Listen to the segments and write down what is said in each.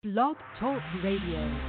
Blog Talk Radio.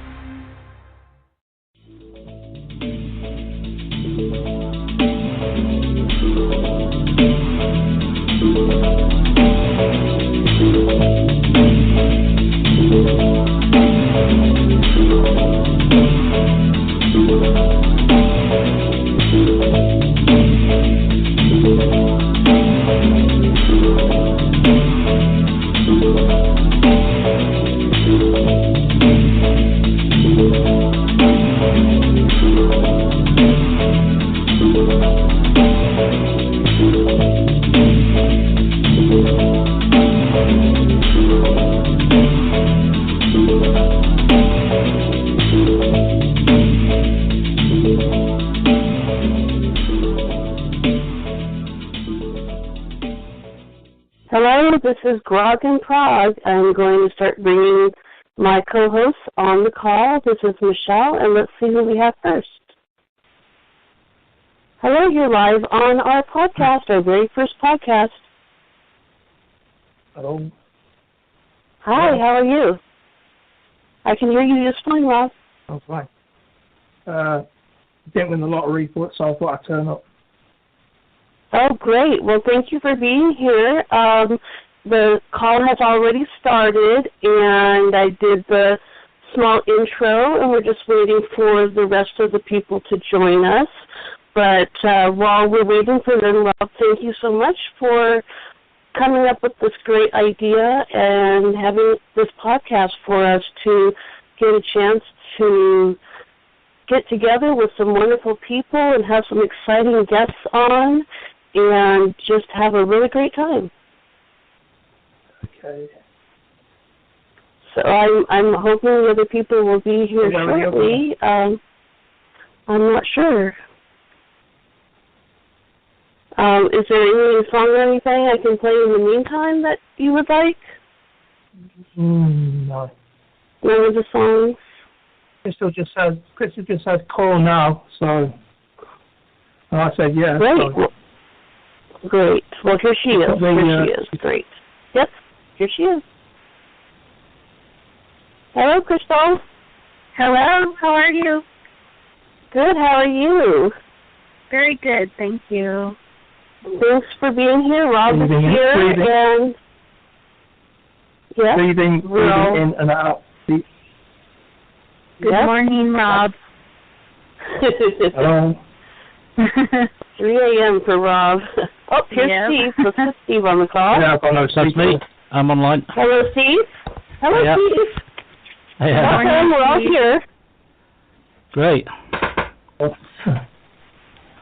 Hello, this is Grog in Prog. I'm going to start bringing my co-hosts on the call. This is Michelle, and let's see who we have first. Hello, you're live on our podcast, our very first podcast. Hello. Hi, how are you? I can hear you just fine, Rob. I'm fine. Didn't win the lottery for it, so I thought I'd turn up. Oh, great. Well, thank you for being here. The call has already started, and I did the small intro, and we're just waiting for the rest of the people to join us. But while we're waiting for them, Rob, thank you so much for coming up with this great idea and having this podcast for us to get a chance to get together with some wonderful people and have some exciting guests on and just have a really great time. Okay. So I'm hoping the other people will be here shortly. I'm not sure. Is there any song or anything I can play in the meantime that you would like? No. None of the songs? Crystal just said call now, so I said yeah. Great. So. Well, great. Well, here she is. Here she is. Great. Yep. Here she is. Hello, Crystal. Hello. How are you? Good. How are you? Very good. Thank you. Thanks for being here. Rob is here. And yeah. Breathing in and out. Good morning, Rob. Hello. 3 a.m. for Rob. Oh, here's Steve. Let's put Steve on the call. Yeah, I've got no sense. Me. I'm online. Hello, Steve. Hello, yeah. Steve. Yeah. Welcome. We're all here. Great.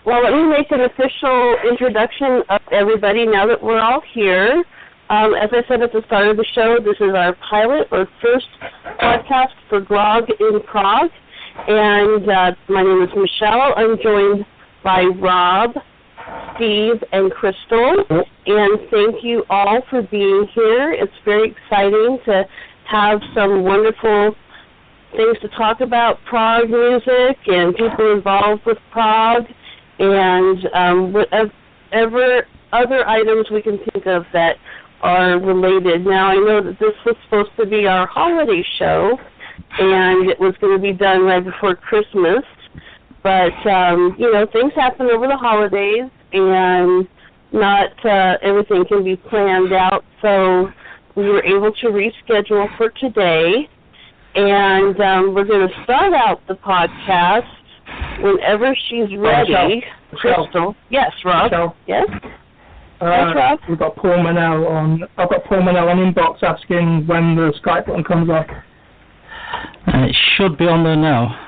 Well, let me make an official introduction of everybody now that we're all here. As I said at the start of the show, this is our pilot or first podcast for Grog in Prog. And my name is Michelle. I'm joined by Rob, Steve, and Crystal. And thank you all for being here. It's very exciting to have some wonderful things to talk about, Prog music and people involved with Prog, and whatever other items we can think of that are related. Now, I know that this was supposed to be our holiday show, and it was going to be done right before Christmas. But, things happen over the holidays, and not everything can be planned out. So we were able to reschedule for today, and we're going to start out the podcast whenever she's ready. Crystal. Yes, Rob. Michelle. Yes? Yes, Rob. I've got Paul Menel on inbox asking when the Skype button comes up. It should be on there now.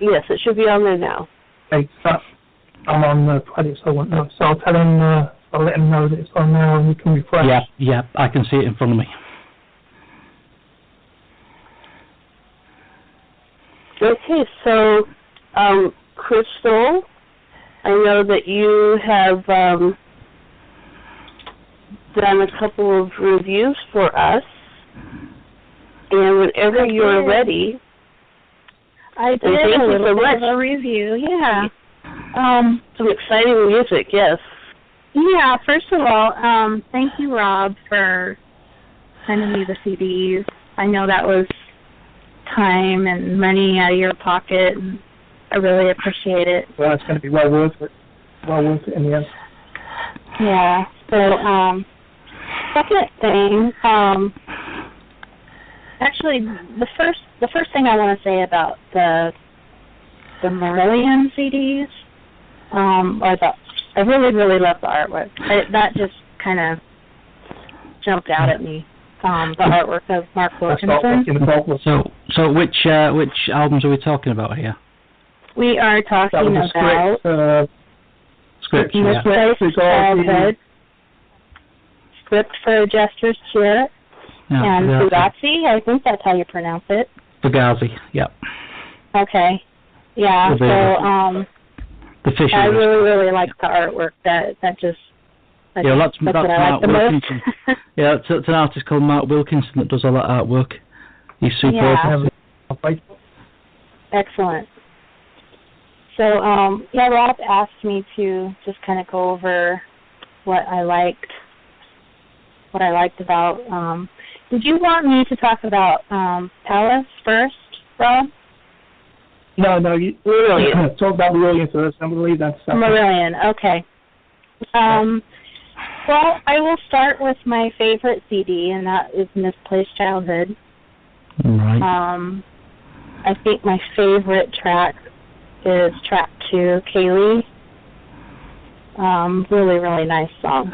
Yes, it should be on there now. Hey, I'm on the credits, so I won't know. So I'll tell him, I'll let him know that it's on now and he can refresh. Yeah, I can see it in front of me. Okay, so, Crystal, I know that you have done a couple of reviews for us, and whenever you're ready, I did a little bit of a review, yeah. Some exciting music, yes. Yeah, first of all, thank you, Rob, for sending me the CDs. I know that was time and money out of your pocket, and I really appreciate it. Well, it's going to be well worth it. Well worth it in the end. Yeah. So, second thing, actually, the first thing I want to say about the Marillion CDs, I really love the artwork. That just kind of jumped out at me. The artwork of Mark Wilkinson. So which albums are we talking about here? We are talking about Script, Misplaced Childhood, Script for Jester's Cheer, and Fugazi. I think that's how you pronounce it. Fugazi, yep. Okay. Yeah, so the Fisher I really like the artwork. That's what I like Mark the most. Wilkinson. Yeah, it's an artist called Mark Wilkinson that does all that artwork. He's superb. Yeah. Excellent. So, Rob asked me to just kind of go over what I liked about. Did you want me to talk about Palace first, Rob? No, you really talk about Marillion first, and we'll leave that to second. Marillion, okay. Well, I will start with my favorite CD, and that is Misplaced Childhood. Right. I think my favorite track is track 2, Kaylee. Really nice song.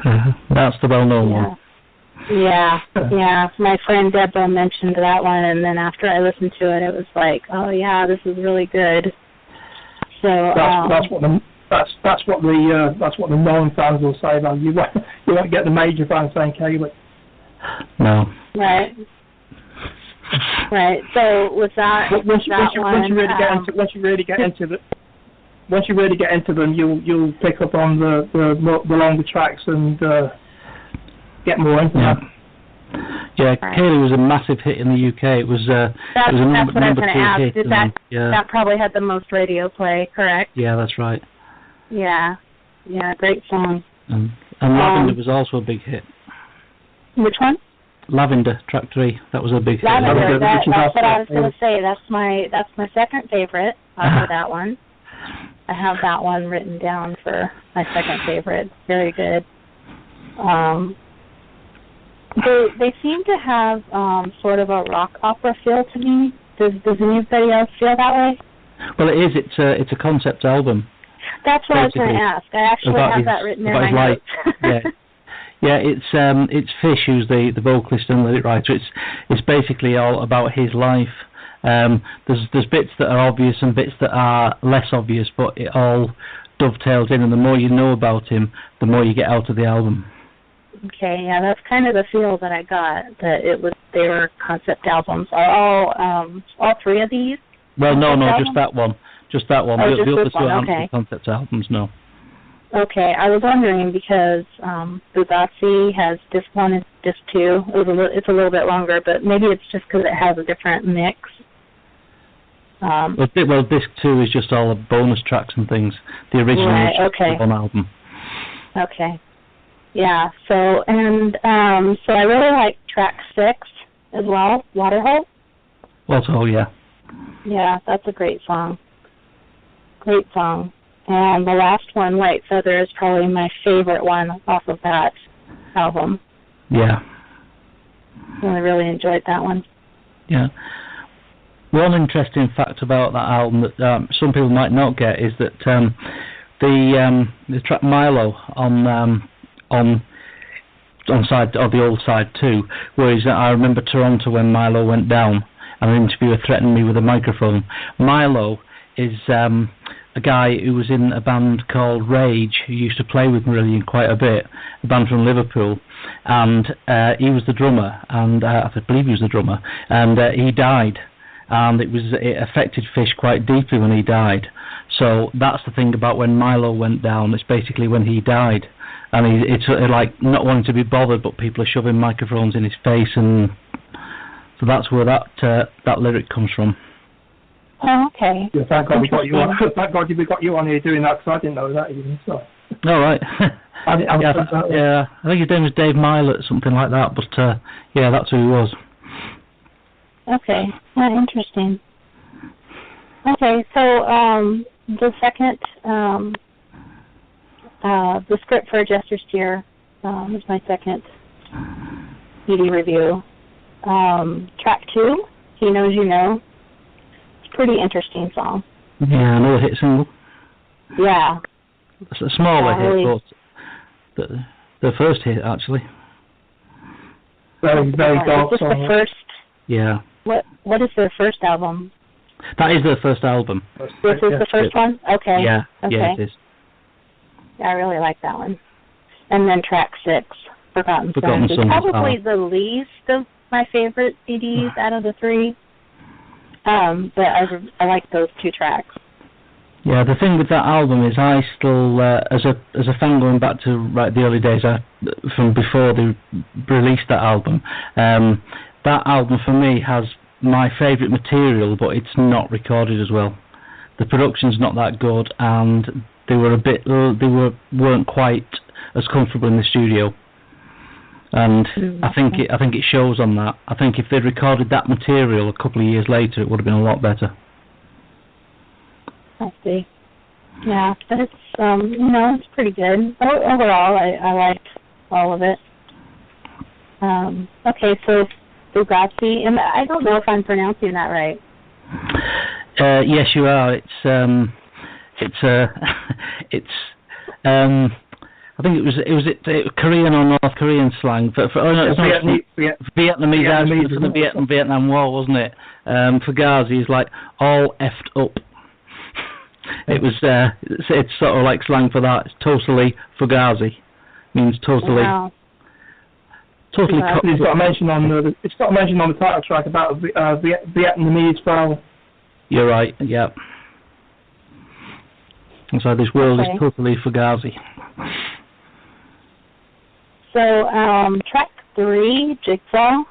That's the well-known one. Yeah. My friend Deborah mentioned that one, and then after I listened to it, it was like, oh yeah, this is really good. So that's what the non-fans will say. Though you won't get the major fans saying Kaylee. No. Right. So with that, once you really get into them, you'll pick up on the longer tracks and get more into them. Yeah, Kaylee was a massive hit in the UK. It was a number 2 hit. That probably had the most radio play, correct? Yeah, that's right. Yeah, great song. And Lavender was also a big hit. Which one? Lavender, track 3. That was a big hit. Lavender, that's what I was going to say. That's my second favorite after that one. I have that one written down for my second favorite. Very good. They seem to have sort of a rock opera feel to me. Does anybody else feel that way? Well, it is. It's a concept album. That's what basically, I was going to ask. I actually have that written in my notes. Yeah, it's Fish who's the vocalist and lyric writer. It's basically all about his life. There's bits that are obvious and bits that are less obvious, but it all dovetails in. And the more you know about him, the more you get out of the album. Okay, yeah, that's kind of the feel that I got. That they were concept albums. Are all 3 of these? Well, no, just that one. Just that one. Oh, the other 2 aren't okay. Concept albums, no. Okay, I was wondering because Bugatti has disc 1 and disc 2. It's a little bit longer, but maybe it's just because it has a different mix. Well, disc 2 is just all the bonus tracks and things. The original is one album. Okay. Yeah. So I really like track 6 as well, Waterhole. Waterhole, yeah. Yeah, that's a great song. Great song. And the last one, White Feather, is probably my favorite one off of that album. Yeah. I really enjoyed that one. Yeah. One interesting fact about that album that some people might not get is that the track Milo on side or the old side 2, whereas I remember Toronto when Milo went down and an interviewer threatened me with a microphone. Milo is a guy who was in a band called Rage, who used to play with Marillion quite a bit, a band from Liverpool, and he was the drummer, and I believe he was the drummer, and he died, and it affected Fish quite deeply when he died. So that's the thing about when Milo went down. It's basically when he died, and it's like not wanting to be bothered, but people are shoving microphones in his face, and so that's where that lyric comes from. Oh, okay. Yeah, thank God we got you on. Thank God we got you on here doing that, because I didn't know that even. So. All right. I think his name was Dave Milett, something like that. But yeah, that's who he was. Okay. Interesting. Okay, so the second, the script for Jester's Tear is my second CD review. Track 2, He Knows You Know. It's a pretty interesting song. Yeah, another hit single. Yeah. It's a smaller really. hit, but the first hit, actually. Very, very dark Is this song. the first? Yeah. What is their first album? That is their first album. This is the first one? Okay. Yeah, okay. yeah, it is. Yeah, I really like that one. And then track 6, Forgotten Forgotten Songs. Songs, It's probably the least of my favorite CDs out of the 3. But I like those 2 tracks. Yeah, the thing with that album is I still, as a fan going back to the early days from before they released that album, that album for me has my favourite material, but it's not recorded as well. The production's not that good, and they weren't quite as comfortable in the studio. And I think it shows on that. I think if they'd recorded that material a couple of years later, it would have been a lot better. I see. Yeah, but it's it's pretty good. Overall, I liked all of it. Okay, so Fugazi, and I don't know if I'm pronouncing that right. Yes, you are. I think it was Korean or North Korean slang for Vietnamese for the Vietnam War, wasn't it? Fugazi is like all effed up. It was it's sort of like slang for that. It's totally Fugazi, means totally. Wow. Totally. It's got a mention on the title track about Vietnamese file. You're right. Yeah. And so this world is totally Fugazi. So track 3, Jigsaw.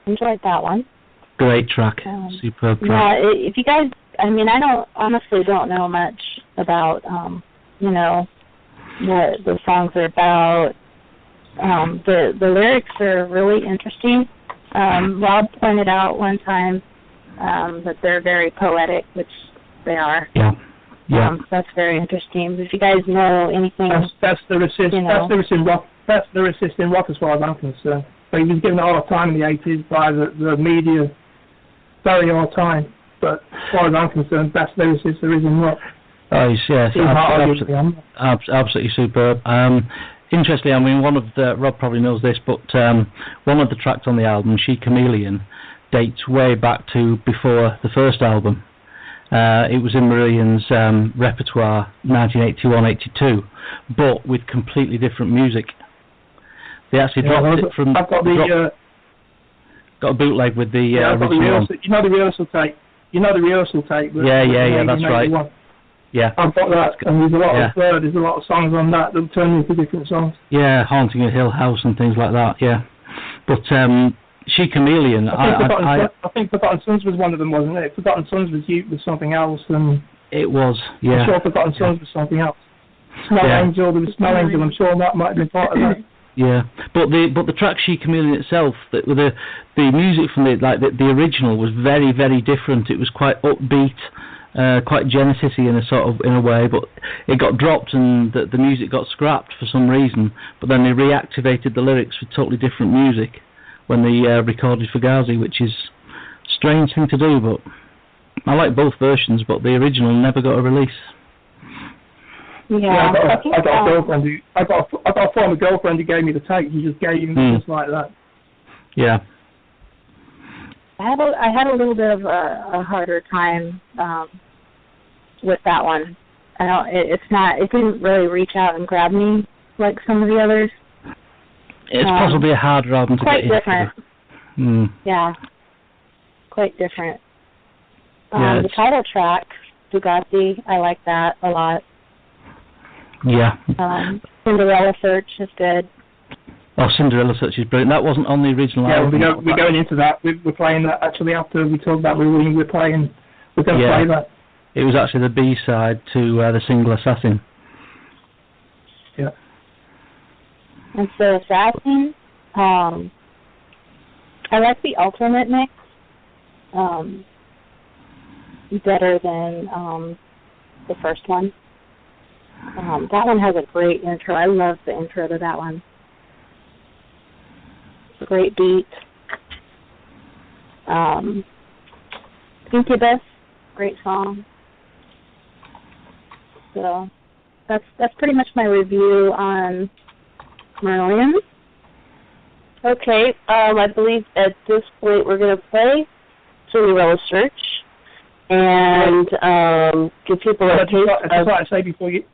Enjoyed that one. Great track. Superb track. Yeah, if you guys, I honestly don't know much about, what the songs are about. The lyrics are really interesting. Rob pointed out one time that they're very poetic, which they are. Yeah. Yeah. That's very interesting. If you guys know anything, that's the lyricist in rock as far as I'm concerned. But he was given a hard time in the 80s by the media, very hard time. But as far as I'm concerned, best lyricist there is in rock. Oh, yes, absolutely superb. Interestingly, one of Rob probably knows this, but one of the tracks on the album, She Chameleon, dates way back to before the first album. It was in Marillions' repertoire, 1981-82, but with completely different music. They actually dropped it from. I've got got a bootleg with the original. You know the rehearsal tape. Yeah, that's right. Yeah. I've got that, and there's a lot of songs on that that turn into different songs. Yeah, Haunting a Hill House and things like that. Yeah, but She Chameleon. I think Forgotten Sons was one of them, wasn't it? Forgotten Sons was something else, and it was. Yeah. I'm sure Forgotten Sons was something else. Smell Angel. There was Smell Angel. I'm sure that might have been part of that. Yeah, but the track She Chameleon itself, the music from the original was very, very different. It was quite upbeat, quite Genesis-y in a way, but it got dropped and the music got scrapped for some reason. But then they reactivated the lyrics with totally different music when they recorded Fugazi, which is a strange thing to do. But I like both versions, but the original never got a release. Yeah, I got a girlfriend I got a former girlfriend who gave me the tape. She just gave me just like that. Yeah. I had a little bit of a harder time with that one. It didn't really reach out and grab me like some of the others. It's possibly a harder album to quite get different. into. Yeah, quite different. Yeah, the title track, Fugazi, I like that a lot. Yeah. Cinderella Search is good. Oh, Cinderella Search is brilliant. That wasn't on the original album. Yeah, we're going into that. We're playing that actually after we talked about we're going to play that. It was actually the B-side to the single Assassin. Yeah. And so Assassin, I like the alternate mix better than the first one. That one has a great intro. I love the intro to that one. It's a great beat. Incubus, great song. So that's pretty much my review on Marillion. Okay, I believe at this point we're going to play Cinderella Search and give people a taste.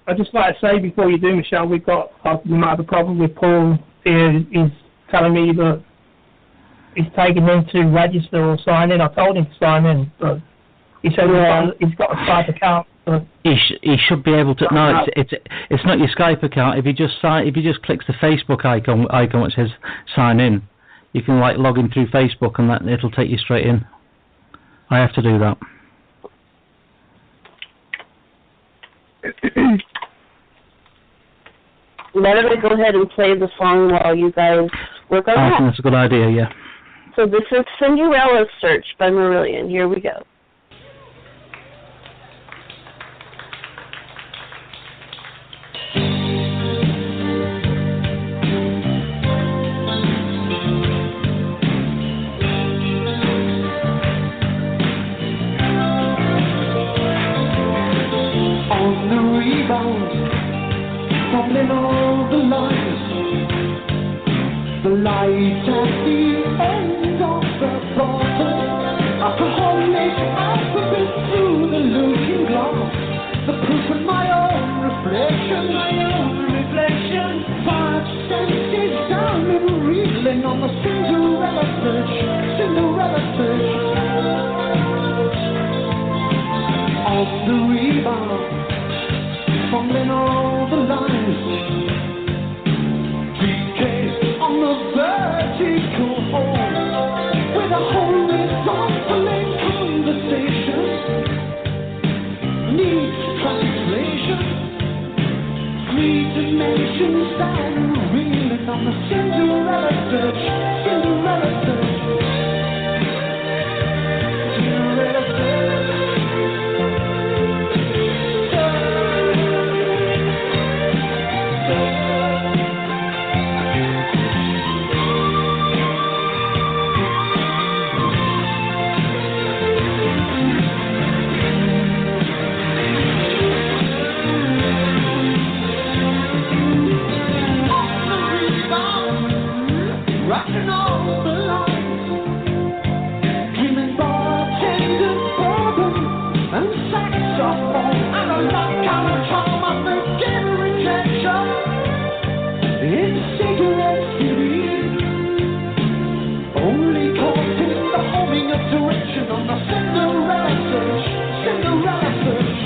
I'd just like to say before you do, Michelle, we might have a problem with Paul. He's telling me that he's taking him to register or sign in. I told him to sign in, but he said he's got a Skype account. He should be able to. No, it's not your Skype account. If he just clicks the Facebook icon which says sign in, you can log in through Facebook and it'll take you straight in. I have to do that. Let me go ahead and play the song while you guys work on I that. think that's a good idea. Yeah. So this is Cinderella Search by Marillion. Here we go. Fumbling all the lines, the light at the end of the bottle, alcoholic alphabet through the looking glass, the proof of my own reflection, five senses down and reeling on the Cinderella search, on the rebound. Fumbling all the lines, DK on the vertical hole, with a horizontal conversation, needs translation, 3 dimensions down, reeling on the Cinderella search, Cinderella search, Cinderella search. Rocking all the lines, dreaming bartender bourbon and saxophone and a knockout of charm of the game rejection in cigarette series, only caught in the homing of direction on the Cinderella search, Cinderella search.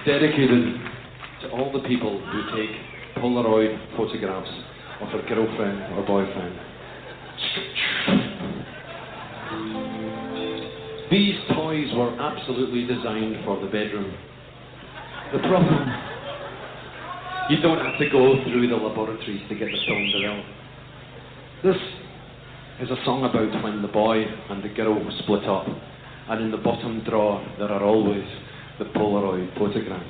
Dedicated to all the people who take Polaroid photographs of their girlfriend or boyfriend. These toys were absolutely designed for the bedroom. The problem, you don't have to go through the laboratories to get the film developed. This is a song about when the boy and the girl split up, and in the bottom drawer there are always the Polaroid photographs.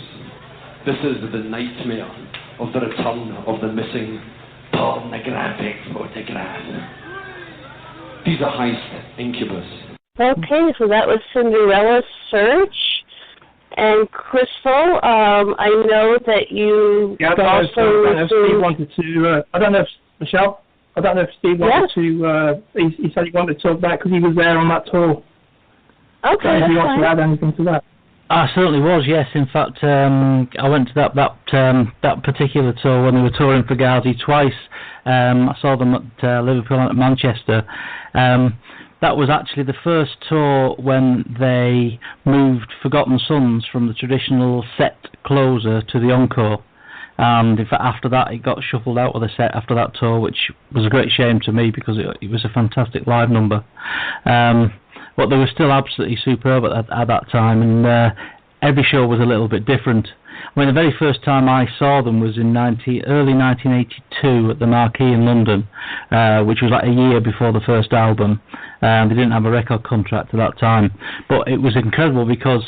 This is the nightmare of the return of the missing pornographic photograph. These are heist incubus. Okay, so that was Cinderella's Search. And Crystal, I know that you I don't know if Steve wanted to, I don't know if, Michelle, I don't know if Steve wanted to, he said he wanted to talk back because he was there on that tour. Okay, so if he wants to add anything to that. I certainly was, yes. In fact, I went to that particular tour when they were touring for Ghazi twice. I saw them at Liverpool and at Manchester. That was actually the first tour when they moved Forgotten Sons from the traditional set closer to the encore. And in fact, after that, it got shuffled out of the set after that tour, which was a great shame to me because it was a fantastic live number. But they were still absolutely superb at that time, and every show was a little bit different. I mean, the very first time I saw them was in early 1982 at the Marquee in London, which was like a year before the first album. They didn't have a record contract at that time, but it was incredible because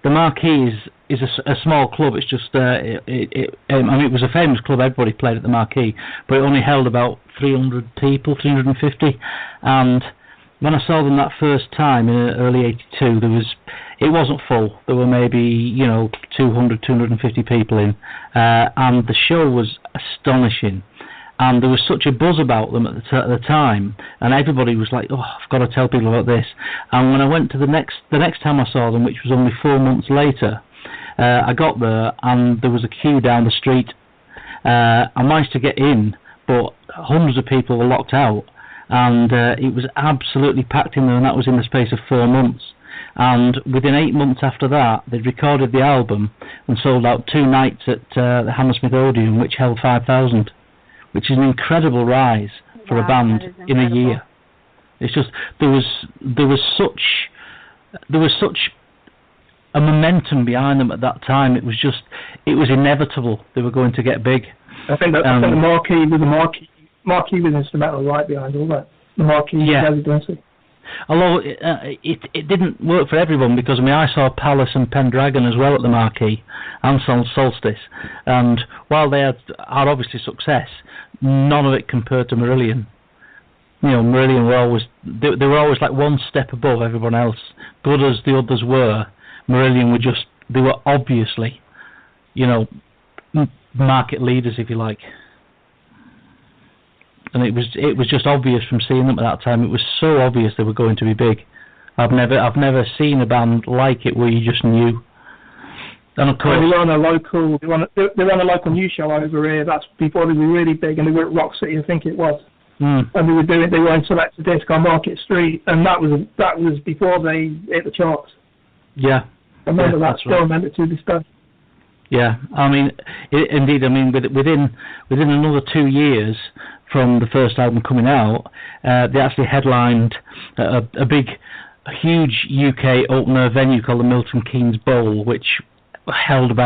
the Marquee is a small club. It's just I mean, it was a famous club. Everybody played at the Marquee, but it only held about 300 people, 350, and when I saw them that first time in early 82, it wasn't full. There were maybe 200, 250 people in, and the show was astonishing. And there was such a buzz about them at the time, and everybody was like, "Oh, I've got to tell people about this." And when I went to the next time I saw them, which was only 4 months later, I got there and there was a queue down the street. I managed to get in, but hundreds of people were locked out. And it was absolutely packed in there, and that was in the space of 4 months. And within 8 months after that, they'd recorded the album and sold out 2 nights at the Hammersmith Odeon, which held 5,000, which is an incredible rise for a band in a year. It's just there was such a momentum behind them at that time. It was inevitable they were going to get big. I think the Marquee was instrumental right behind all that. The Marquee residency. Although it didn't work for everyone, because I saw Palace and Pendragon as well at the Marquee and Solstice, and while they had obviously success, none of it compared to Marillion. Marillion they were always like one step above everyone else. Good as the others were, Marillion they were obviously, market leaders, if you like. And it was just obvious from seeing them at that time. It was so obvious they were going to be big. I've never seen a band like it where you just knew. And of course, they were on a local news show over here. That's before they were really big, and they were at Rock City, I think it was. And they were on Select Disc on Market Street, and that was before they hit the charts. Yeah, I remember that. Still remember to this day. Yeah, indeed. Within another 2 years from the first album coming out, they actually headlined a huge UK opener venue called the Milton Keynes Bowl, which held it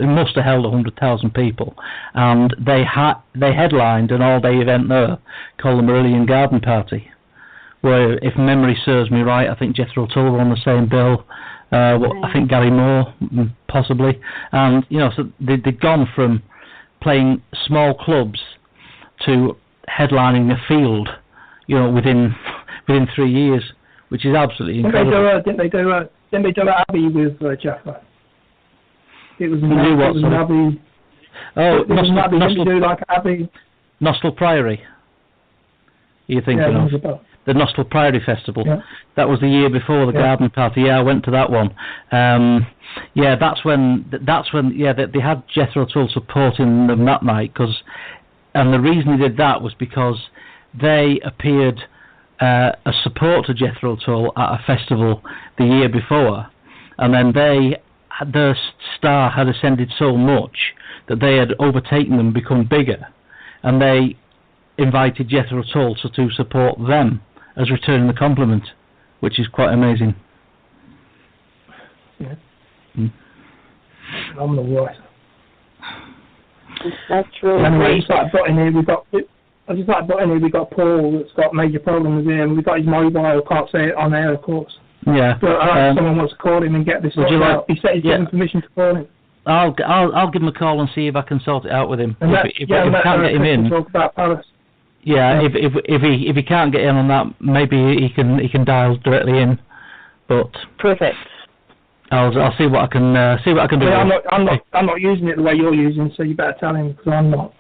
must have held 100,000 people, and they headlined an all-day event there called the Marillion Garden Party, where, if memory serves me right, I think Jethro Tull were on the same bill. I think Gary Moore, possibly, and so they'd gone from playing small clubs to headlining a field, within 3 years, which is absolutely incredible. Didn't they do Abbey with Jethro? It was an Abbey. Oh, Abbey. Nostell Priory. You're thinking of the Nostell Priory Festival. Yeah. That was the year before the Garden Party. Yeah, I went to that one. That's when they had Jethro Tull supporting them that night, and the reason they did that was because they appeared as support to Jethro Tull at a festival the year before, and then their star had ascended so much that they had overtaken them, become bigger, and they invited Jethro Tull to support them as returning the compliment, which is quite amazing. Yeah. I'm the worst. That's really anyway, great. I just like butting here, we got Paul that's got major problems with him. We got his mobile, can't say it on air, of course. Yeah. But someone wants to call him and get this sorted out. He said he's given permission to call him. I'll give him a call and see if I can sort it out with him. And if I can't get him in, talk about Paris. Yeah, if he can't get in on that, maybe he can dial directly in. But perfect. I'll see what I can do. I'm not using it the way you're using, so you better tell him, because I'm not.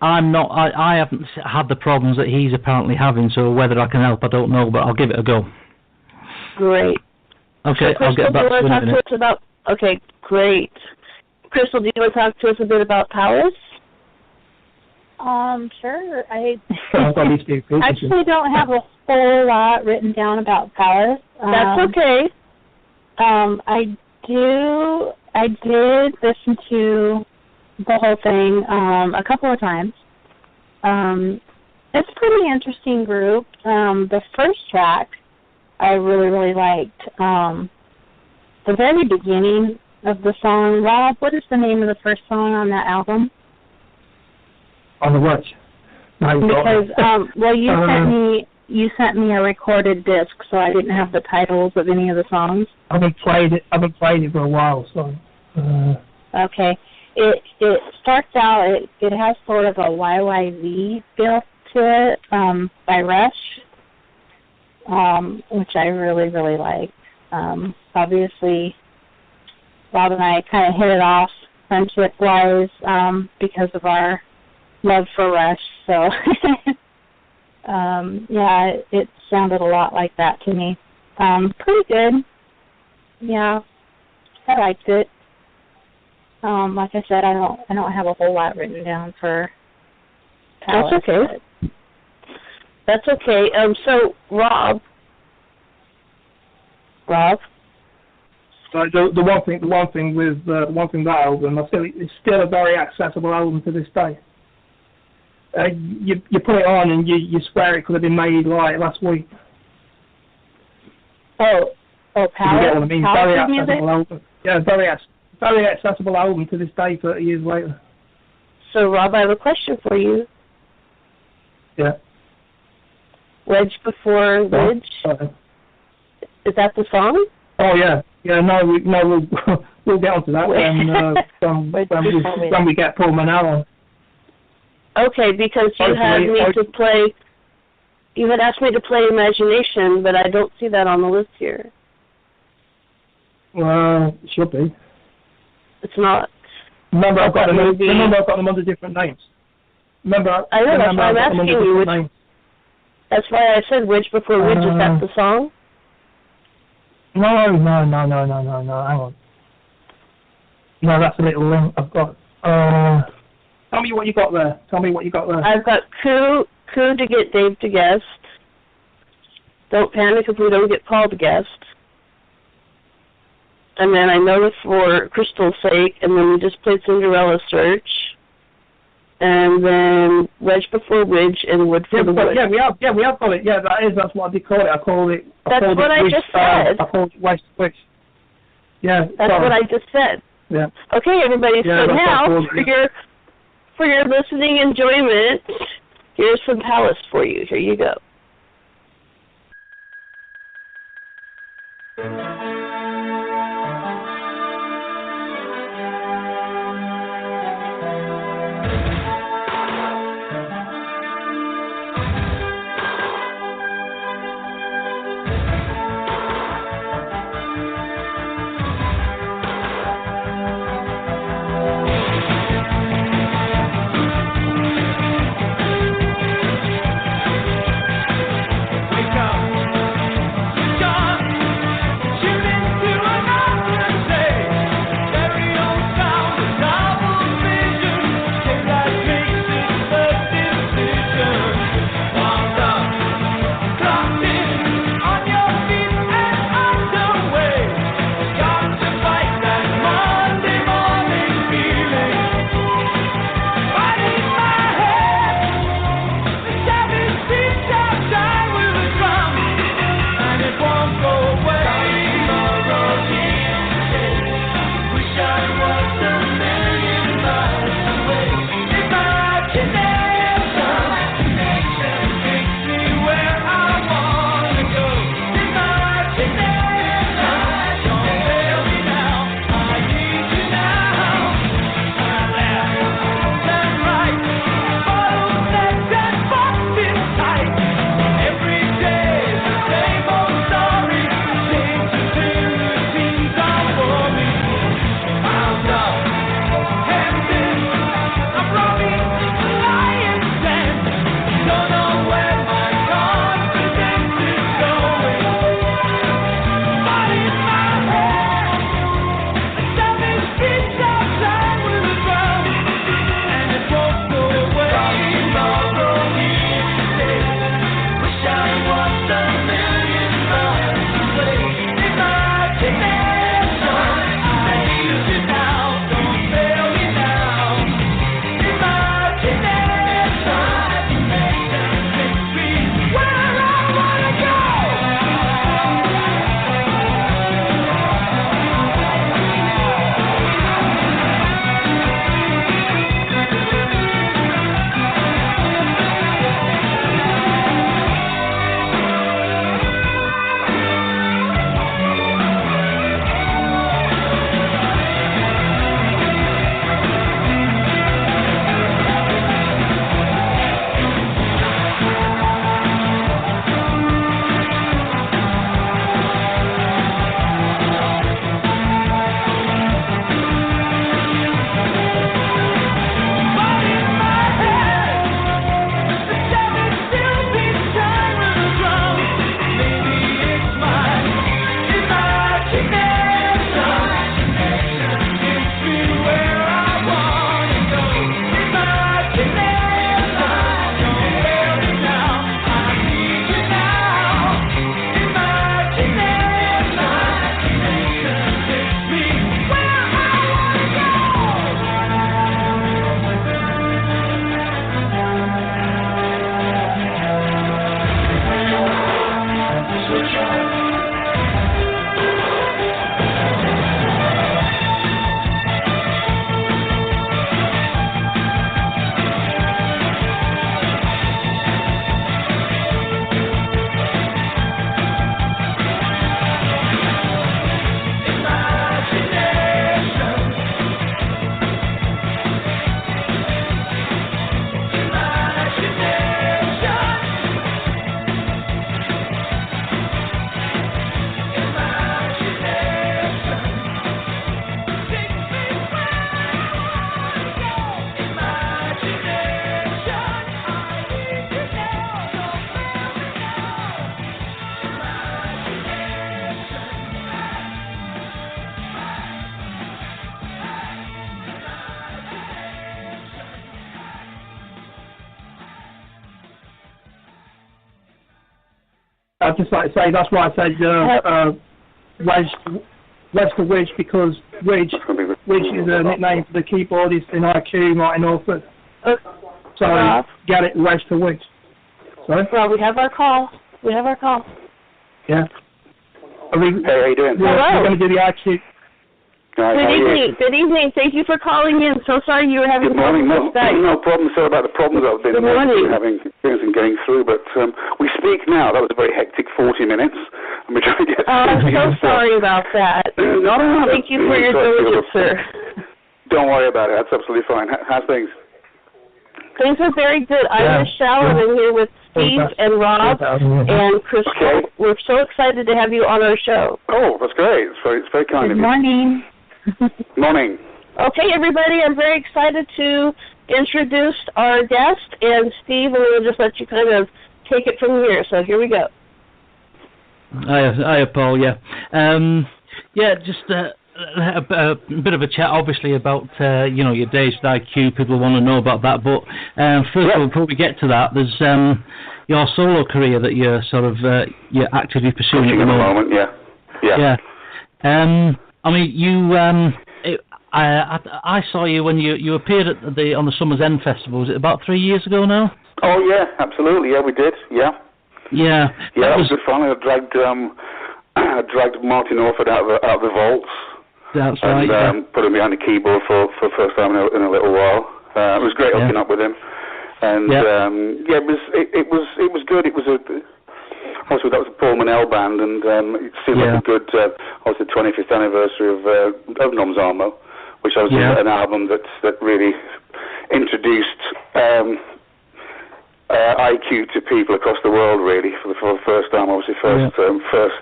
I'm not. I haven't had the problems that he's apparently having, so whether I can help, I don't know, but I'll give it a go. Great. Okay, so, I'll get back to you in a minute. Okay, great. Crystal, do you want to talk to us a bit about Palace? Sure. I actually don't have a whole lot written down about Palace. That's okay. I did listen to the whole thing a couple of times. It's a pretty interesting group. The first track I really, really liked. The very beginning of the song. Rob, what is the name of the first song on that album? On the what? Because you sent me a recorded disc, so I didn't have the titles of any of the songs. I haven't played it for a while, so. Okay, it starts out. It has sort of a YYZ feel to it by Rush, which I really, really like. Obviously, Rob and I kind of hit it off friendship-wise because of our love for Rush, so it sounded a lot like that to me. Pretty good. Yeah, I liked it. Like I said, I don't have a whole lot written down for Palace. That's okay. That's okay. So Rob. So the one thing with that album, I feel it's still a very accessible album to this day. You put it on and you swear it could have been made like last week. Palace. You get what I mean? Palace very music? accessible album. Yeah, very accessible album to this day, 30 years later. So Rob, I have a question for you. Yeah. Wedge Before Wedge. Is that the song? Oh yeah. We'll get onto that when we get Paul Menel on. Okay, because you had asked me to play Imagination, but I don't see that on the list here. Well, it should be. It's not. Remember, I've got them under different names. I know, that's why I'm asking you. That's why I said Wedge Before Wedge. Is that the song? No. Hang on. No, that's a little link I've got. Tell me what you got there. I've got Coup to get Dave to guest. Don't panic if we don't get Paul to guest. And then I know for Crystal's sake, and then we just played Cinderella Search. And then Wedge Before Wedge and Wood for the Wood. Yeah, we have got it. Yeah, that's what I did call it. I called it just said. I called it Wedge Switch. Yeah. That's what I just said. Yeah. Okay, everybody, so now for your listening enjoyment, here's some Palace for you. Here you go. I'd just like to say that's why I said Wedge for Wedge, because Wedge is a nickname for the keyboardist in IQ, Martin Orford. So get it, Wedge for Wedge. Sorry? Well, we have our call. Yeah. Hey, how you doing? Hello. We're going to do the IQ. Good evening. Thank you for calling in. So sorry you were having problems with Skype. No problem. Sorry about the problems I've been having experience in getting through. But we speak now. That was a very hectic 40 minutes. And we're trying to get I'm so sorry about that. No. Thank you for your diligence, sir. Don't worry about it. That's absolutely fine. How's things? Things are very good. I'm Michelle, and I'm here with Steve and Rob and Crystal. Okay. We're so excited to have you on our show. Oh, that's great. It's very kind of you. Good morning. Morning. Okay, everybody, I'm very excited to introduce our guest, and Steve, and we'll just let you kind of take it from here. So here we go. Hiya, Paul, just a bit of a chat, obviously, about, your days with IQ. People want to know about that. But first of all, before we get to that, there's your solo career that you're sort of you're actively pursuing at the moment. Yeah. I mean, you. I saw you when you appeared at on the Summer's End Festival. Was it about 3 years ago now? Oh yeah, absolutely. Yeah, we did. Yeah. Yeah. That was good fun. I dragged Martin Orford out of the vaults. That's right. And put him behind the keyboard for the first time in a little while. It was great hooking up with him. And it was good. It was obviously that was the Paul Menel band, and it seemed like a good, obviously the 25th anniversary of Noms Armo, which was an album that really introduced IQ to people across the world, really, for the first time. Obviously, first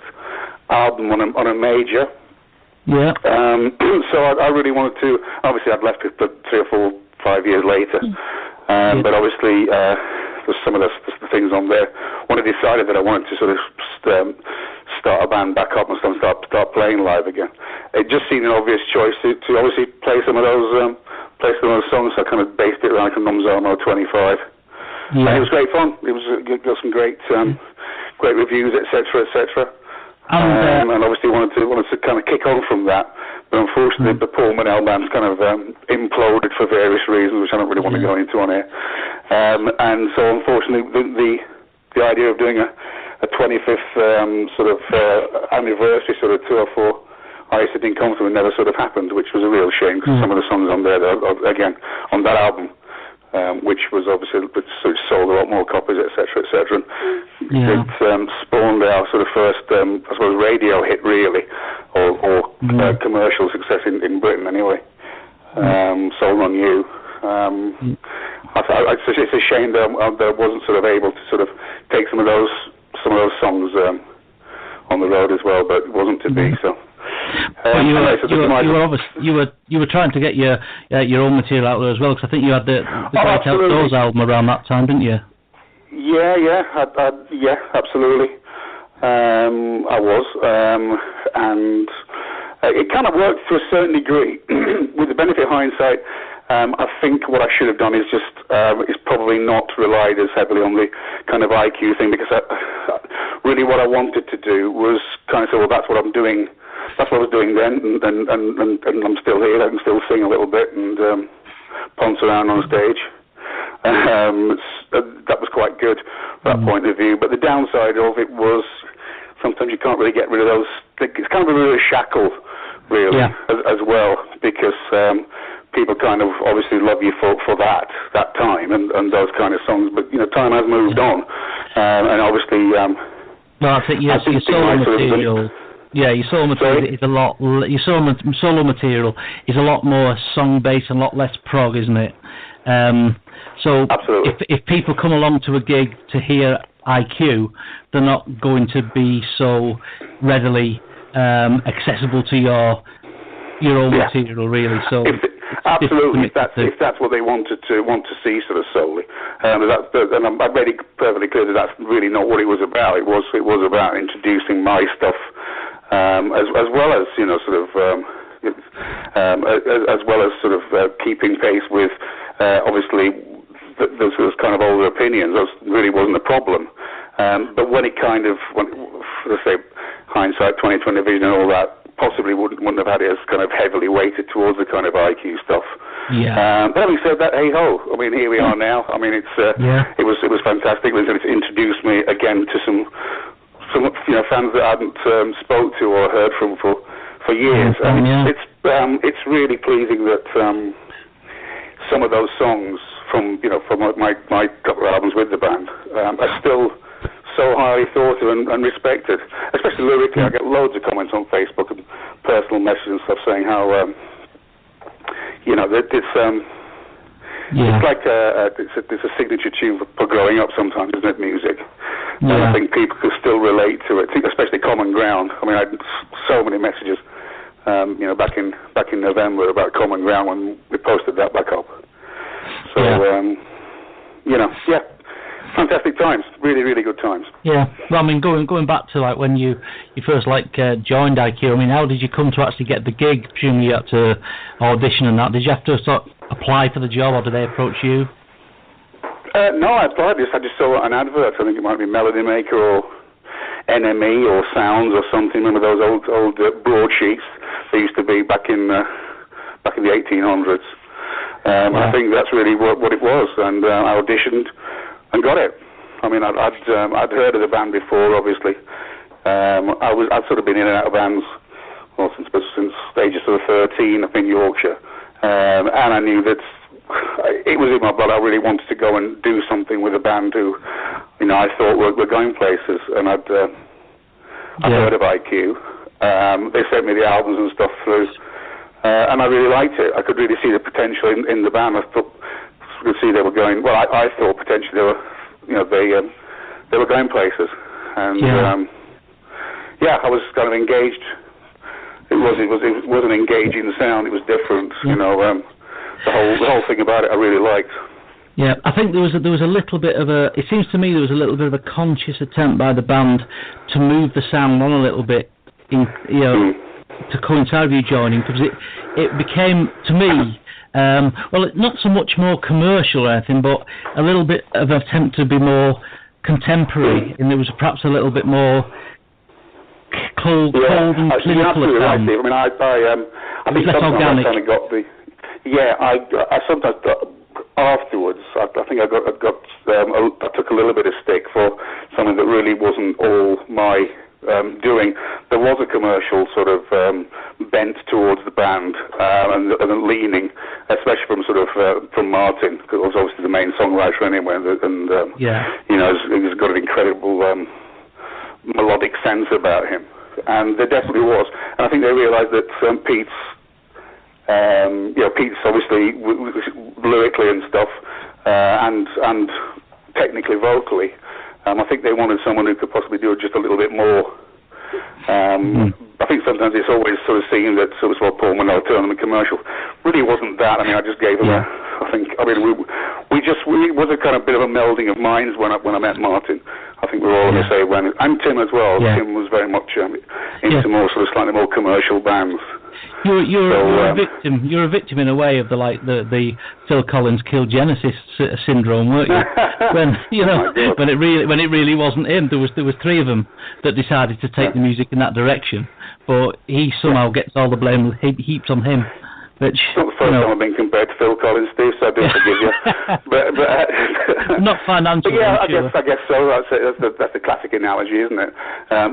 album on a major. Yeah. So I really wanted to. Obviously, I'd left it 3 or 4, 5 years later, but obviously. There's some of the things on there. When I decided that I wanted to sort of start a band back up and start playing live again, it just seemed an obvious choice to obviously play some of those songs. So I kind of based it around Noms Armo 25. And it was great fun. It was got some great reviews, etc. And obviously wanted to kind of kick on from that. But unfortunately, the Paul Menel band's kind of imploded for various reasons, which I don't really want to go into on here. And so, unfortunately, the idea of doing a 25th anniversary sort of tour for IC didn't come through and never sort of happened, which was a real shame because some of the songs on there, again, on that album, which was obviously sold a lot more copies, etc. It spawned our sort of first, I suppose, radio hit really, or commercial success in Britain anyway. Sold on You. It's a shame that I wasn't sort of able to sort of take some of those songs on the road as well, but it wasn't to be so. You were trying to get your own material out there as well, because I think you had the Great Outdoors album around that time, didn't you? Yeah, absolutely. I was, and it kind of worked to a certain degree. With the benefit of hindsight, I think what I should have done is just is probably not relied as heavily on the kind of IQ thing, because really what I wanted to do was kind of say, well, that's what I'm doing. That's what I was doing then, and I'm still here. I can still sing a little bit and ponce around on stage. That was quite good from that point of view. But the downside of it was sometimes you can't really get rid of those. It's kind of a real shackle, really, as well, because people kind of obviously love you for that time and those kind of songs. But time has moved on, and obviously. Well, I think your solo material. Yeah, your solo material is a lot. Your solo material is a lot more song based and a lot less prog, isn't it? So if people come along to a gig to hear IQ, they're not going to be so readily accessible to your own material, really. So absolutely, if that's what they want to see, sort of solely, and I made it perfectly clear that that's really not what it was about. It was about introducing my stuff, as well as keeping pace with obviously those kind of older opinions. That really wasn't a problem. But when it kind of, let's say, hindsight, 20/20 vision and all that, possibly wouldn't have had it as kind of heavily weighted towards the kind of IQ stuff. Yeah. But having said that, hey ho! I mean, here we are now. I mean, it was fantastic. It's introduced me again to some fans that I hadn't spoke to or heard from for years. And it's really pleasing that some of those songs from my couple of albums with the band are still so highly thought of and respected, especially lyrically. I get loads of comments on Facebook and personal messages and stuff saying how that it's like it's a signature tune for growing up sometimes, isn't it, music? And I think people can still relate to it, especially Common Ground. I mean, I had so many messages back in November about Common Ground when we posted that back up. So fantastic times, really, really good times. Yeah, well, I mean, going back to like when you first joined IQ. I mean, how did you come to actually get the gig? Presumably you had to audition and that. Did you have to sort of apply for the job, or did they approach you? No, I applied. I just saw an advert. I think it might be Melody Maker or NME or Sounds or something. Remember those old broadsheets? They used to be back in the 1800s. I think that's really what it was, and I auditioned and got it. I mean, I'd heard of the band before, obviously. I'd sort of been in and out of bands since the age of sort of 13 up in Yorkshire, and I knew that it was in my blood. I really wanted to go and do something with a band who, I thought were going places, and I'd heard of IQ. They sent me the albums and stuff through, and I really liked it. I could really see the potential in the band. I thought could see they were going. Well, I thought potentially they were, they were going places, and I was kind of engaged. It wasn't engaging sound. It was different. The whole thing about it I really liked. Yeah, I think there was a little bit of a. It seems to me there was a little bit of a conscious attempt by the band to move the sound on a little bit, to coincide with you joining, because it became, to me, not so much more commercial or anything, but a little bit of an attempt to be more contemporary, and there was perhaps a little bit more cold and clinical. Right, Steve. I mean, I think sometimes I kind of got the. Yeah, I sometimes afterwards. I think I took a little bit of stick for something that really wasn't all my doing. There was a commercial sort of bent towards the band and leaning, especially from Martin, because it was obviously the main songwriter anyway, and he's got an incredible melodic sense about him, and there definitely was. And I think they realised that Pete's obviously lyrically and stuff, and technically vocally. I think they wanted someone who could possibly do just a little bit more. I think sometimes it's always sort of seen that sort of Paul Menel turned them commercial. Really wasn't that. I mean, I just gave them we was a kind of bit of a melding of minds when I met Martin. I think we were all on the same when, and Tim as well. Yeah. Tim was very much into more sort of slightly more commercial bands. You're a victim. You're a victim in a way of the Phil Collins Kill Genesis syndrome, weren't you? When it really wasn't him. There was three of them that decided to take the music in that direction, but he somehow gets all the blame heaped on him. Which, it's not the first time I've been compared to Phil Collins, Steve, so I do forgive you. but not financially. Yeah, I guess so. That's the classic analogy, isn't it?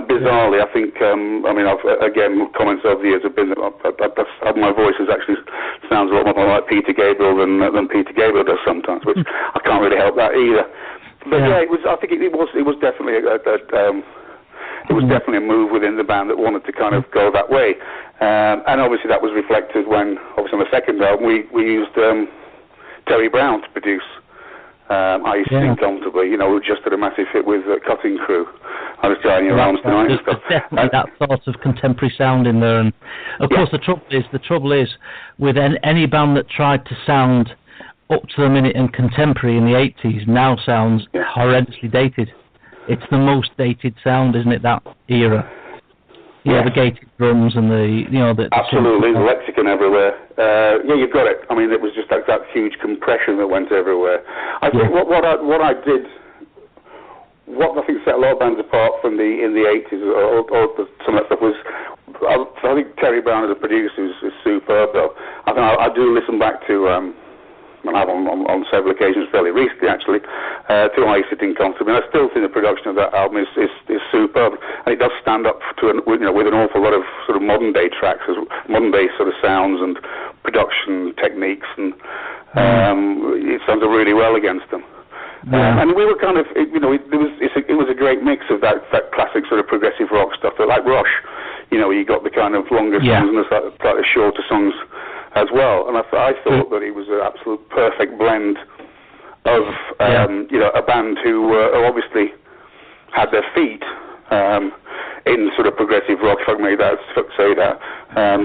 Bizarrely, I think. I've comments over the years have been that my voice actually sounds a lot more like Peter Gabriel than Peter Gabriel does sometimes, which I can't really help that either. But it was. I think it was definitely it was definitely a move within the band that wanted to kind of go that way. And obviously that was reflected when, obviously on the second album, we used Terry Brown to produce I Used to Sing Comfortably. We just did a massive hit with Cutting Crew. I Was Dying Your Arms Tonight and stuff. There's definitely that sort of contemporary sound in there. And of course the trouble is with any band that tried to sound up to the minute and contemporary in the 80s now sounds horrendously dated. It's the most dated sound, isn't it, that era? Yeah, the gated drums and the absolutely, the lexicon everywhere. You've got it. I mean, it was just like that huge compression that went everywhere. I think what I did what I think set a lot of bands apart from in the 80s or some of that stuff was, I think Terry Brown as a producer is superb though. I do listen back to, and I've on several occasions fairly recently actually, to I Sitting Comfortably, and I still think the production of that album is superb, and it does stand up to with an awful lot of sort of modern day tracks, modern day sort of sounds and production techniques, and it sounds really well against them. And we were kind of, it was a great mix of that classic sort of progressive rock stuff, like Rush, you got the kind of longer songs and the slightly shorter songs as well. And I thought that it was an absolute perfect blend of, a band who obviously had their feet in sort of progressive rock, if I may say that,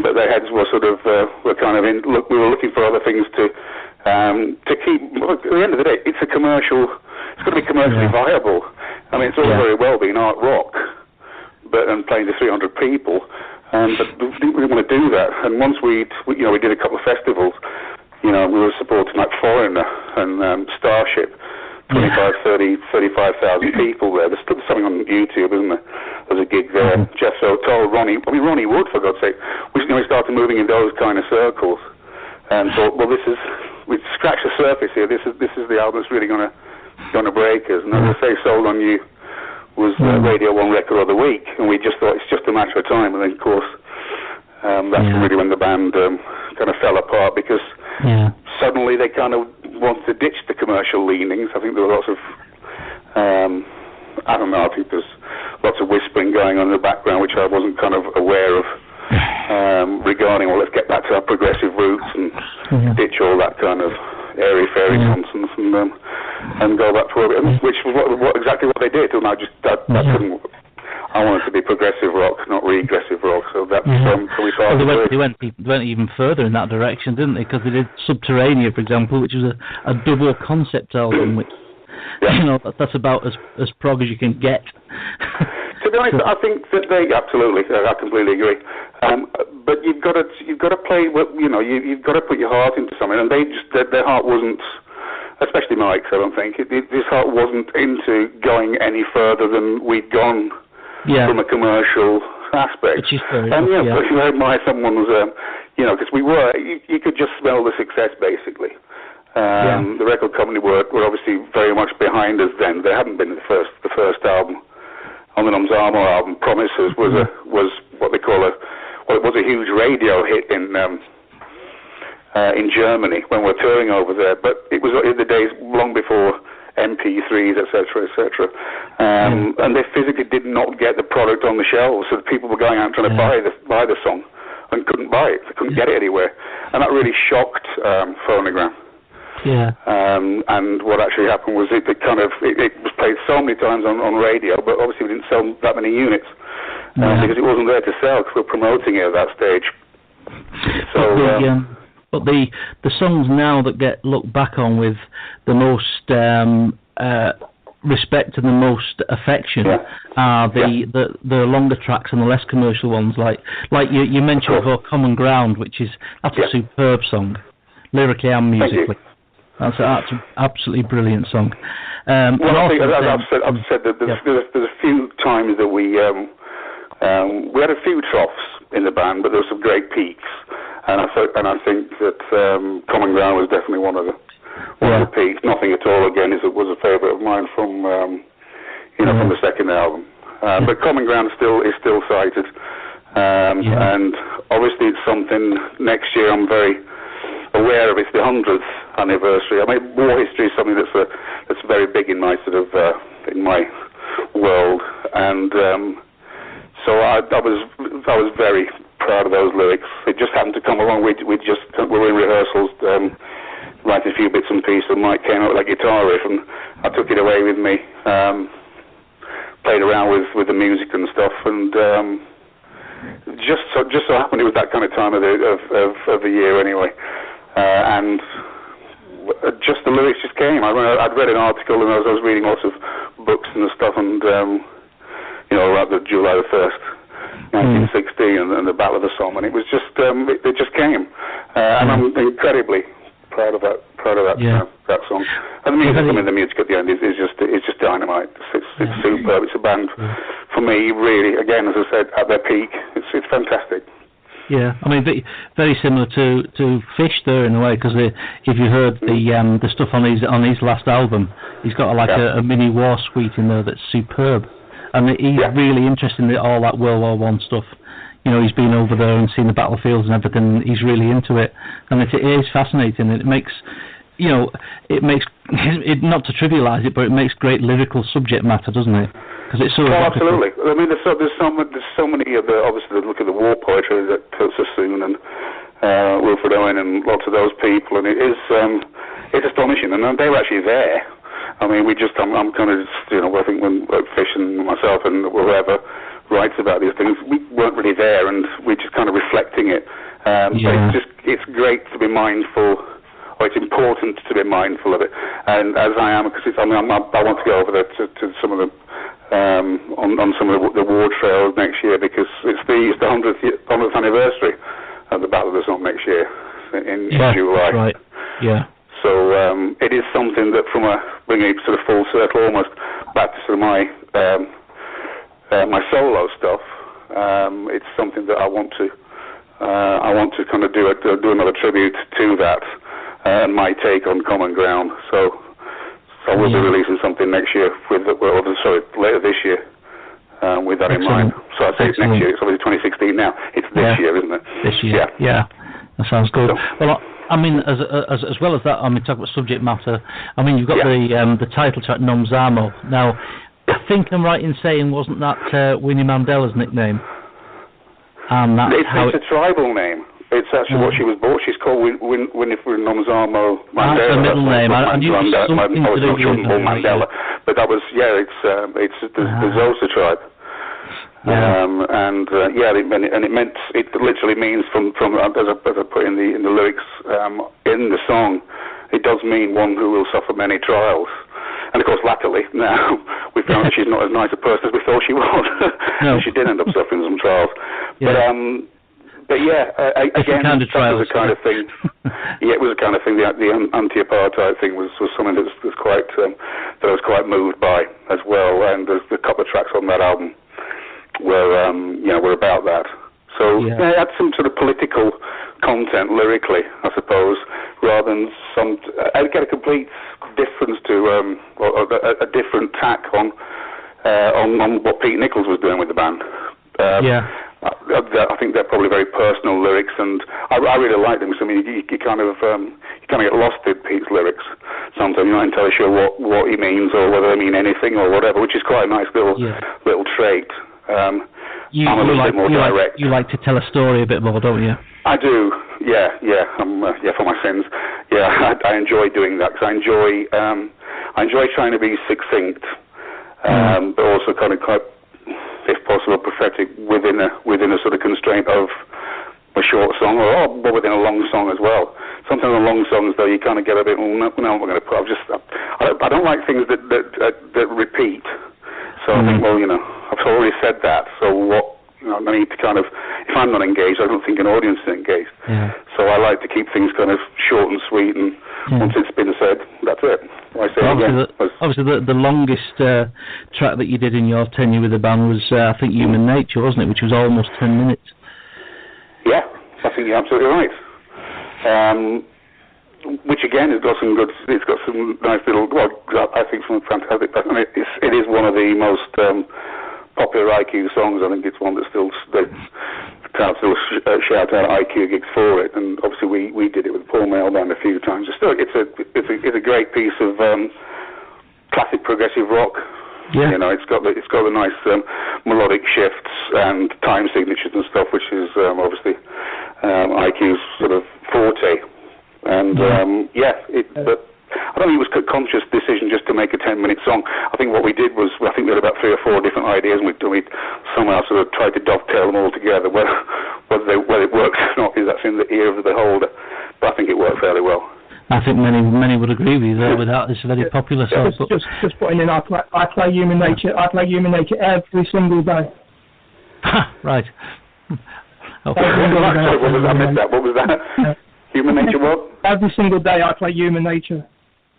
but their heads were sort of, were kind of we were looking for other things to keep. At the end of the day, it's got to be commercially viable. I mean, it's all very well being art rock, and playing to 300 people, but we didn't really want to do that. And once we did a couple of festivals, we were supporting like Foreigner and Starship, 35,000 people there. There's something on YouTube, isn't there? There's a gig there. Jeff so told Ronnie Wood, for God's sake, we started moving in those kind of circles, and thought, well, we've scratched the surface here. This is the album that's really going to break us. And as I say, Sold on You was Radio 1 Record of the Week, and we just thought it's just a matter of time. And then, of course, that's really when the band kind of fell apart, because suddenly they kind of wanted to ditch the commercial leanings. I think there were lots of, I think there's lots of whispering going on in the background, which I wasn't kind of aware of. Regarding, let's get back to our progressive roots and ditch all that kind of airy-fairy nonsense and go back to where which was exactly what they did. And I wanted to be progressive rock, not regressive rock. So that's so we started. They went even further in that direction, didn't they? Because they did Subterranea, for example, which was a double concept album, which that's about as prog as you can get. To be honest, I think that absolutely, I completely agree. But you've got to play. You've got to put your heart into something, and their heart wasn't, especially Mike's. I don't think his heart wasn't into going any further than we'd gone from a commercial aspect. But my someone was, because we were, you could just smell the success basically. The record company were obviously very much behind us then. They hadn't been the first album. On the Noms Armour album, Promises was what they call it was a huge radio hit in Germany when we were touring over there. But it was in the days long before MP3s, etc., etc. And they physically did not get the product on the shelves, so people were going out trying to buy the song and couldn't buy it. They couldn't get it anywhere, and that really shocked Phonogram. And what actually happened was it was played so many times on radio, but obviously we didn't sell that many units because it wasn't there to sell, because we were promoting it at that stage. So, but the songs now that get looked back on with the most respect and the most affection are the longer tracks and the less commercial ones, like you mentioned before, Common Ground, that's a superb song, lyrically and musically. That's an absolutely brilliant song. I've said that there's a few times that we had a few troughs in the band, but there were some great peaks, and I think that Common Ground was definitely one of the peaks. Nothing at All Again was a favourite of mine from from the second album, but Common Ground is still cited, and obviously it's something next year I'm very aware of. It's the 100th anniversary. I mean, war history is something that's very big in my sort of in my world, and so I was very proud of those lyrics. It just happened to come along. We were in rehearsals, writing a few bits and pieces, and Mike came out with a guitar riff, and I took it away with me, played around with the music and stuff, and just so happened it was that kind of time of the year anyway. And just the lyrics just came. I'd read an article, and I was reading lots of books and stuff, and about the July the 1st, 1916, and the Battle of the Somme, and it was just it just came, and I'm incredibly proud of that proud of that that song. And the music, the music at the end is just dynamite. It's superb. It's a band for me, really. Again, as I said, at their peak, it's fantastic. Yeah, I mean, very similar to Fish there in a way, because if you heard the stuff on his last album, he's got a mini war suite in there that's superb, and he's really interested in all that World War I stuff. You know, he's been over there and seen the battlefields and everything. He's really into it, and it is fascinating. And it makes, it not to trivialise it, but it makes great lyrical subject matter, doesn't it? Because it's so absolutely. I mean, there's so many of the, obviously, look at the war poetry that Sassoon and Wilfred Owen and lots of those people, and it's astonishing. And they were actually there. I mean, I'm kind of, I think when Fish and myself and whoever writes about these things, we weren't really there, and we're just kind of reflecting it. But it's great to be mindful, or it's important to be mindful of it. And as I am, because I want to go over there to some of the on some of the war trails next year, because it's the 100th anniversary of the Battle of the Somme next year in July. That's right. Yeah. So it is something that, from bringing it sort of full circle, almost back to sort of my solo stuff, it's something that I want to kind of do another tribute to that and my take on Common Ground. So I will be releasing something next year later this year with that in mind. So I say it's next year. It's obviously 2016 now. It's this year, isn't it? This year. Yeah. That sounds good. Well, I mean, as well as that, I mean, talk about subject matter. I mean, you've got the title track "Non Zamo." Now, I think I'm right in saying, wasn't that Winnie Mandela's nickname? And that's it's a tribal name. It's actually what she was born. She's called Winifred Non Zamo Mandela. That's the middle name. I knew something to do with Mandela, but that was it's the Xhosa tribe. It literally means from as I put in the lyrics in the song, it does mean one who will suffer many trials. And of course, latterly, now we found that she's not as nice a person as we thought she was. No. She did end up suffering some trials. Yeah. Again, that was the kind of thing. It was the kind of thing. The anti-apartheid thing was something that was quite that I was quite moved by as well. And there's a couple of tracks on that album were about that. So it had some sort of political content lyrically, I suppose, rather than I get a complete difference to a different tack on what Pete Nichols was doing with the band. I think they're probably very personal lyrics, and I really like them. So, I mean, you kind of get lost in Pete's lyrics. Sometimes you're not entirely sure what he means, or whether they mean anything or whatever, which is quite a nice little trait. I'm a little bit more direct. You like to tell a story a bit more, don't you? I do. Yeah. For my sins. Yeah, I enjoy doing that, because I enjoy trying to be succinct, but also kind of quite, if possible, prophetic within a sort of constraint of a short song, or within a long song as well. Sometimes on long songs, though, you kind of get a bit, no, I'm going to put. I don't like things that repeat. So I think, I've already said that. So what? I need to kind of, if I'm not engaged, I don't think an audience is engaged. Yeah. So I like to keep things kind of short and sweet, and once it's been said, that's it. Obviously, the longest track that you did in your tenure with the band was, I think, Human Nature, wasn't it? Which was almost 10 minutes. Yeah, I think you're absolutely right. Which again has got some nice little, I think some fantastic. I mean, it is one of the most popular IQ songs. I think it's one that still shout out IQ gigs for it, and obviously we did it with Paul Mail Band a few times. It's a great piece of classic progressive rock. Yeah. It's got the nice melodic shifts and time signatures and stuff, which is obviously IQ's sort of forte. And but I don't think it was a conscious decision just to make a 10-minute song. I think what we did was, I think we had about 3 or 4 different ideas, and we somehow sort of tried to dovetail them all together. Whether it works or not, that's in the ear of the beholder. But I think it worked fairly well. I think many would agree with you there. Without this very popular song. Just putting in, I play Human Nature. I play Human Nature every single day. Right. What was that? I missed that. What was that? Human Nature what? Every single day I play Human Nature.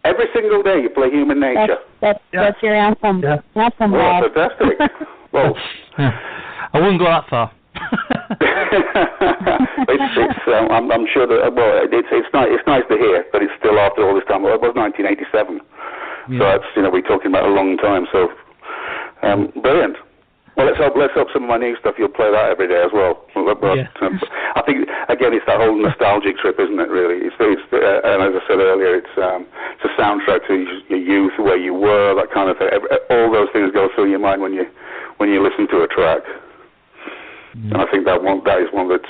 Every single day you play Human Nature? That's your anthem. Yeah. Anthem, Oh, Rob. fantastic. Well, I wouldn't go that far. I'm sure that it's nice to hear that it's still after all this time. Well, it was 1987, so that's we're talking about a long time. So brilliant. Well, let's hope some of my new stuff you'll play that every day as well. I think again it's that whole nostalgic trip, isn't it? Really, it's and as I said earlier, it's a soundtrack to your youth, where you were, that kind of thing. All those things go through your mind when you listen to a track. And I think that is one that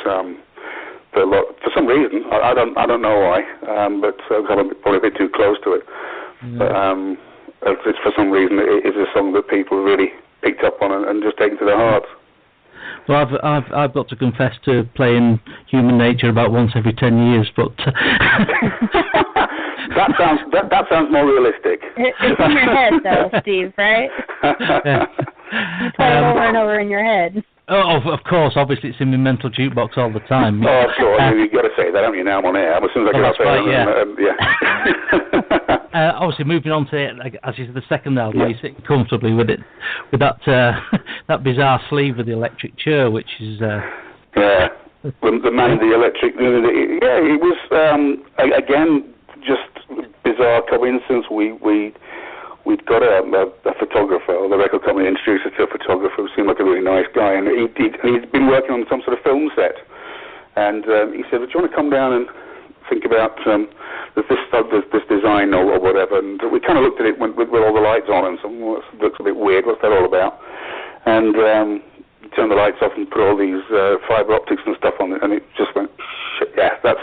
for some reason I don't know why, but I'm probably a bit too close to it. But it's for some reason it is a song that people really picked up on and just taken to their hearts. Well, I've got to confess to playing Human Nature about once every 10 years, but that sounds more realistic. It's in your head, though, Steve, right? Yeah. You play it over and over in your head. Oh, of course. Obviously, it's in my mental jukebox all the time. Oh, sure. You've got to say that, haven't you? Now I'm on air. As soon as I get off air, obviously, moving on to, as you said, the second album, you sit comfortably with it, with that that bizarre sleeve with the electric chair, which is the man in the electric. It was again just bizarre coincidence. We'd got a photographer, or the record company introduced us to a photographer who seemed like a really nice guy, and he'd been working on some sort of film set. And he said, "Do you want to come down and think about this design or whatever?" And we kind of looked at it with all the lights on and some looks a bit weird. What's that all about? And turned the lights off and put all these fiber optics and stuff on it, and it just went, shit, yeah, that's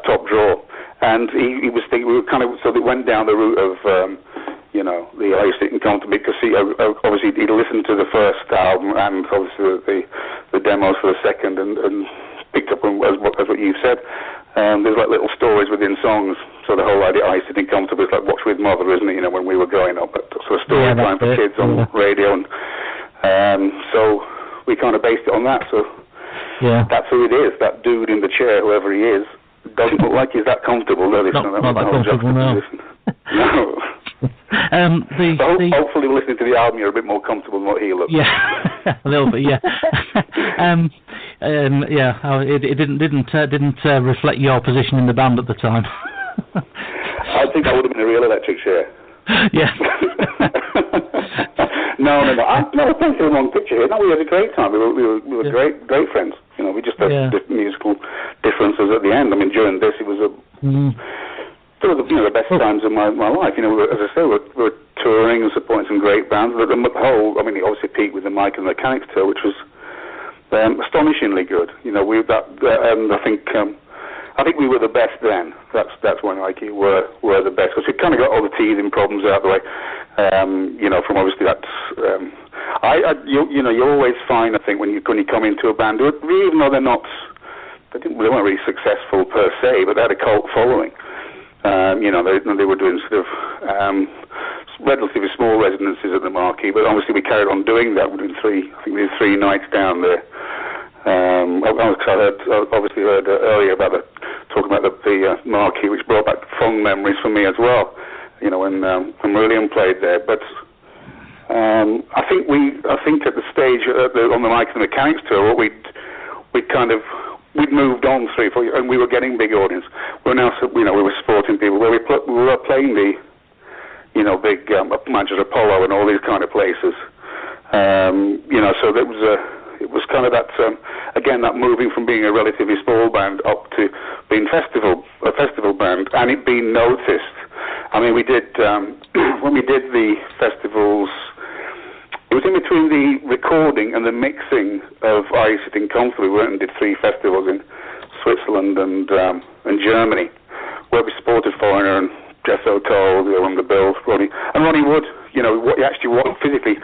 top drawer. And he was thinking, we were kind of, so they went down the route of, the Are You Sitting Comfortably, because obviously he'd listened to the first album and obviously the demos for the second and picked up on, as what you said. There's like little stories within songs. So the whole idea, Are You Sitting Comfortably, is like Watch With Mother, isn't it? When we were growing up, that sort of story time for kids on radio. And so we kind of based it on that. So that's who it is, that dude in the chair, whoever he is. Doesn't look like he's that comfortable, does he? Not that comfortable, no. No. Hopefully, listening to the album, you're a bit more comfortable than what he looks. Yeah, a little bit. Yeah. It didn't reflect your position in the band at the time. I think that would have been a real electric chair. Yeah. No. I'm thinking of the wrong picture here. No, we had a great time. We were great friends. We just had musical differences at the end. I mean, during this, it was the best times of my life. As I say, we were touring and supporting some great bands. But the whole, I mean, it obviously peaked with the Mike and the Mechanics tour, which was astonishingly good. I think we were the best then. That's when were the best, because we kind of got all the teething problems out of the way. From obviously that. You always find, I think, when you come into a band, even though they weren't really successful per se, but they had a cult following. They were doing sort of relatively small residencies at the Marquee, but obviously we carried on doing that. We did 3 nights down there. I obviously heard earlier about talking about the Marquee, which brought back fond memories for me as well. When William played there, but I think at the stage on the Mike and the Mechanics tour, we'd moved on 3 or 4 years, and we were getting big audience. We were supporting people where we were playing the big Manchester Apollo and all these kind of places. So it was kind of that again, that moving from being a relatively small band up to being a festival band, and it being noticed. I mean, we did when we did the festivals. It was in between the recording and the mixing of Are You Sitting Comfortably. We went and did 3 festivals in Switzerland and Germany, where we supported Foreigner and Jeff O'Toole, on the bills, Ronnie Wood. Physically,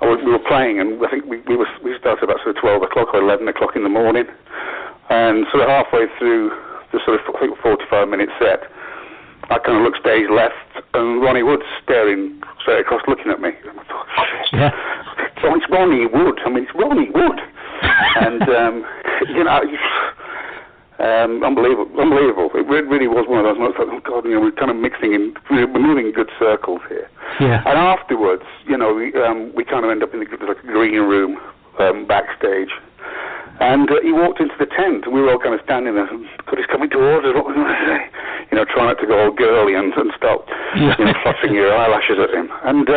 we were playing, and I think we started about sort of 12 o'clock or 11 o'clock in the morning, and sort of halfway through the sort of 45-minute set, I kind of looked stage left, and Ronnie Wood staring straight across, looking at me. And I thought, shit, it's Ronnie Wood. I mean, it's Ronnie Wood. And Unbelievable. It really was one of those moments. Like, oh God, we're kind of we're moving in good circles here. Yeah. And afterwards, we kind of end up in like a green room backstage. And he walked into the tent, and we were all kind of standing there. God, he's coming towards us. What are we going to say? Trying not to go all girly and start, fluttering your eyelashes at him. And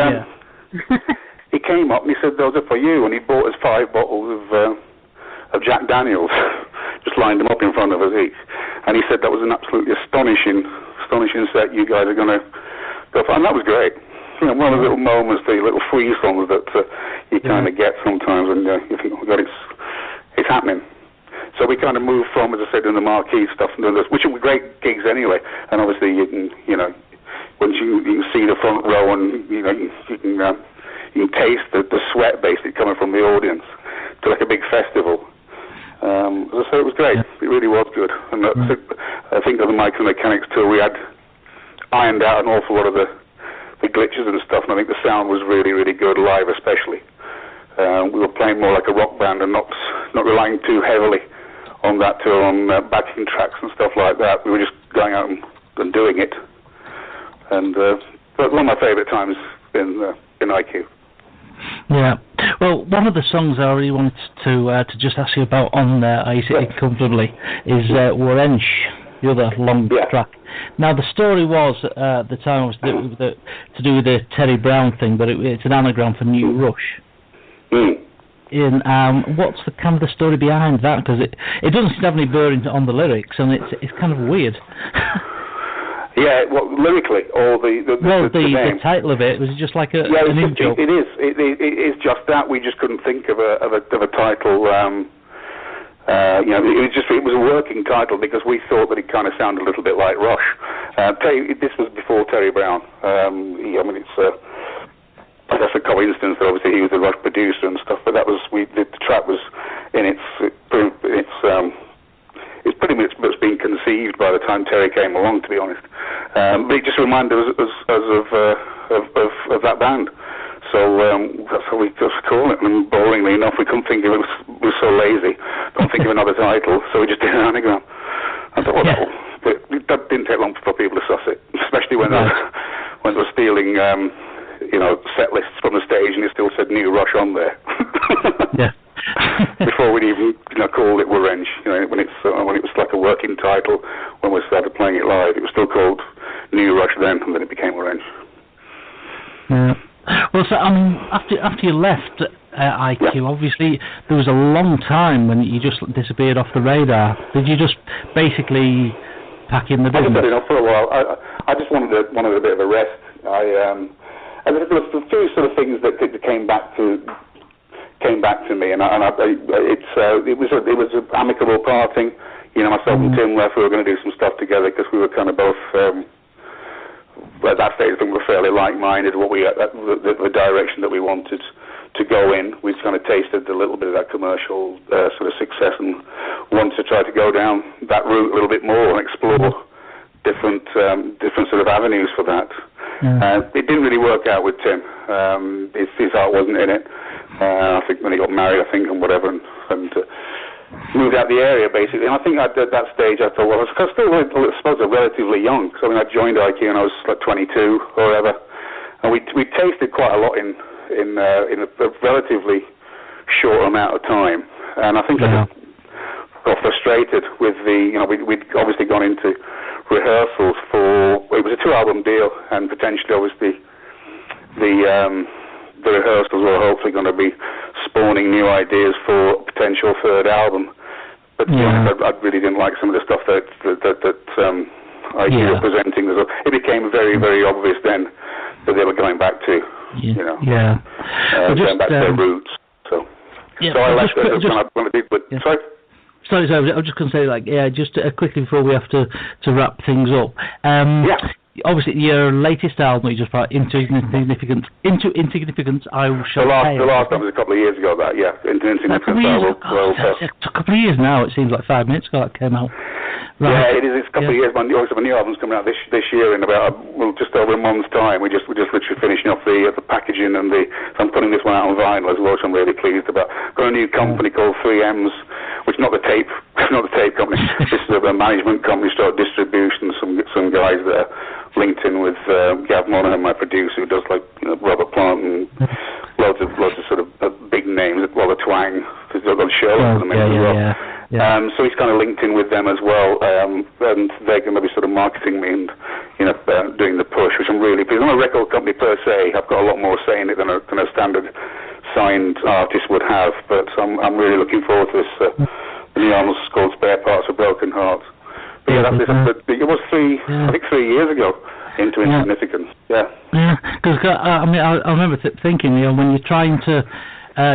he came up and he said, "Those are for you." And he bought us 5 bottles of Jack Daniels, just lined them up in front of us each. And he said that was an absolutely astonishing set you guys are going to go for. And that was great. One of the little moments, the little free songs that you kind of get sometimes, and you think, oh God, it's happening. So we kind of moved from, as I said, in the marquee stuff, and this, which were great gigs anyway. And obviously, you can see the front row, and you can taste the sweat basically coming from the audience to like a big festival. As I said, it was great. It really was good. And I think on the Micro Mechanics tour, we had ironed out an awful lot of the glitches and stuff, and I think the sound was really, really good live, especially. We were playing more like a rock band and not relying too heavily on that tour, on backing tracks and stuff like that. We were just going out and doing it. And but one of my favourite times in IQ. Yeah. Well, one of the songs I really wanted to just ask you about on Are You Sitting Comfortably is Orange, the other long track. Now, the story was at the time was to do with the Terry Brown thing, but it's an anagram for New Rush. What's the kind of the story behind that? Because it doesn't seem to have any bearing on the lyrics, and it's kind of weird. Yeah, well, lyrically, or the title of it was just like an in-joke. It is. It is just that. We just couldn't think of a title. It was a working title because we thought that it kind of sounded a little bit like Rush. This was before Terry Brown. That's a coincidence that obviously he was the Rush producer and stuff, but the track was in it's pretty much being conceived by the time Terry came along, to be honest. But it just reminded us of that band. So that's how we just call it. And boringly enough, we couldn't think of it. We were so lazy, don't think of another title, so we just did an anagram. I thought, that didn't take long for people to suss it, especially when they were stealing set lists from the stage, and it still said New Rush on there. Before we'd even called it Orange, when it was like a working title when we started playing it live, it was still called New Rush then, and then it became Orange. Yeah. Well, so after you left IQ, obviously there was a long time when you just disappeared off the radar. Did you just basically pack in the business? I just had enough for a while. I just wanted a bit of a rest. And there were a few sort of things that came back to me, and it was an amicable parting. Myself and Tim left. We were going to do some stuff together because we were kind of both at that stage. I think we were fairly like-minded. The direction that we wanted to go in. We kind of tasted a little bit of that commercial sort of success, and wanted to try to go down that route a little bit more and explore different sort of avenues for that. It didn't really work out with Tim. His heart wasn't in it. I think when he got married, and whatever, and moved out the area basically. And I think at that stage I thought, well, I was still, I suppose, relatively young. So I joined IQ and I was like 22 or whatever, and we tasted quite a lot in a relatively short amount of time. And I think I got frustrated with we'd obviously gone into rehearsals it was a 2-album deal, and potentially obviously the rehearsals were hopefully going to be spawning new ideas for a potential 3rd album. But I really didn't like some of the stuff that IQ were presenting. It became very, very obvious then that they were going back to going back to their roots. So I left when I did. But sorry. Sorry, I was just going to say, just quickly before we have to wrap things up. Obviously, your latest album you just put out, Into Insignificance, I Shall Pay. The last album was a couple of years ago, Into Insignificance, I Will Pay. It's a couple of years now, it seems like 5 minutes ago that came out. Right. Yeah, it is. It's a couple of years. My new album's coming out this year in about just over a month's time. We're just literally finishing off the packaging, and I'm putting this one out on vinyl as well, which I'm really pleased about. Got a new company called 3M's, which is not the tape company. This is a management company, started distribution. Some guys there linked in with Gav Monaghan, my producer, who does like Robert Plant and loads of sort of big names. Well, the Twang, because they've got Sherlock in the mix as well. Yeah. So he's kind of linked in with them as well, and they're going to be sort of marketing me and doing the push, which I'm really pleased. I'm not a record company per se. I've got a lot more say in it than a standard signed artist would have, but I'm really looking forward to this. The new album is called Spare Parts of Broken Hearts. But yeah, it was 3 years ago into Insignificance. Yeah. Yeah, because I remember thinking, when you're trying to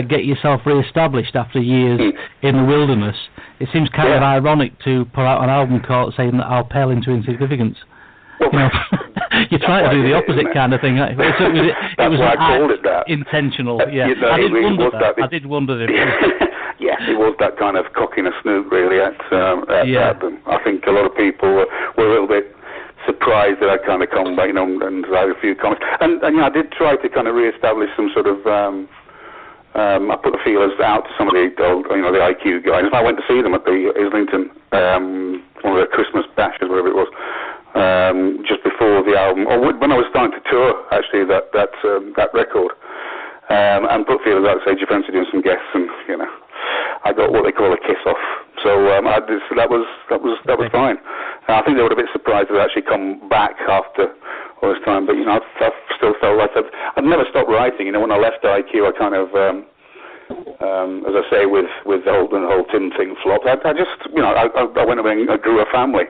get yourself re-established after years in the wilderness, it seems kind of ironic to put out an album called saying that I'll pale into insignificance. Well, you try to do the opposite kind of thing. It was why I called it that. Intentional. Yeah, I did wonder that. I did wonder if. Yes, it was that kind of cockiness snoot really at them. I think a lot of people were a little bit surprised that I'd kind of come back, and I had a few comments. And I did try to kind of re-establish some sort of. I put the feelers out to some of the old, the IQ guys. I went to see them at the Islington, one of their Christmas bashes, whatever it was, just before the album, or when I was starting to tour, actually, that record, and put feelers out to say, do you fancy doing some guests, and I got what they call a kiss off. So that was fine. I think they were a bit surprised that I'd actually come back after all this time, but I've still felt like I've never stopped writing. When I left IQ, I kind of, as I say, with the whole Tim thing flopped. I just, I went away and I grew a family.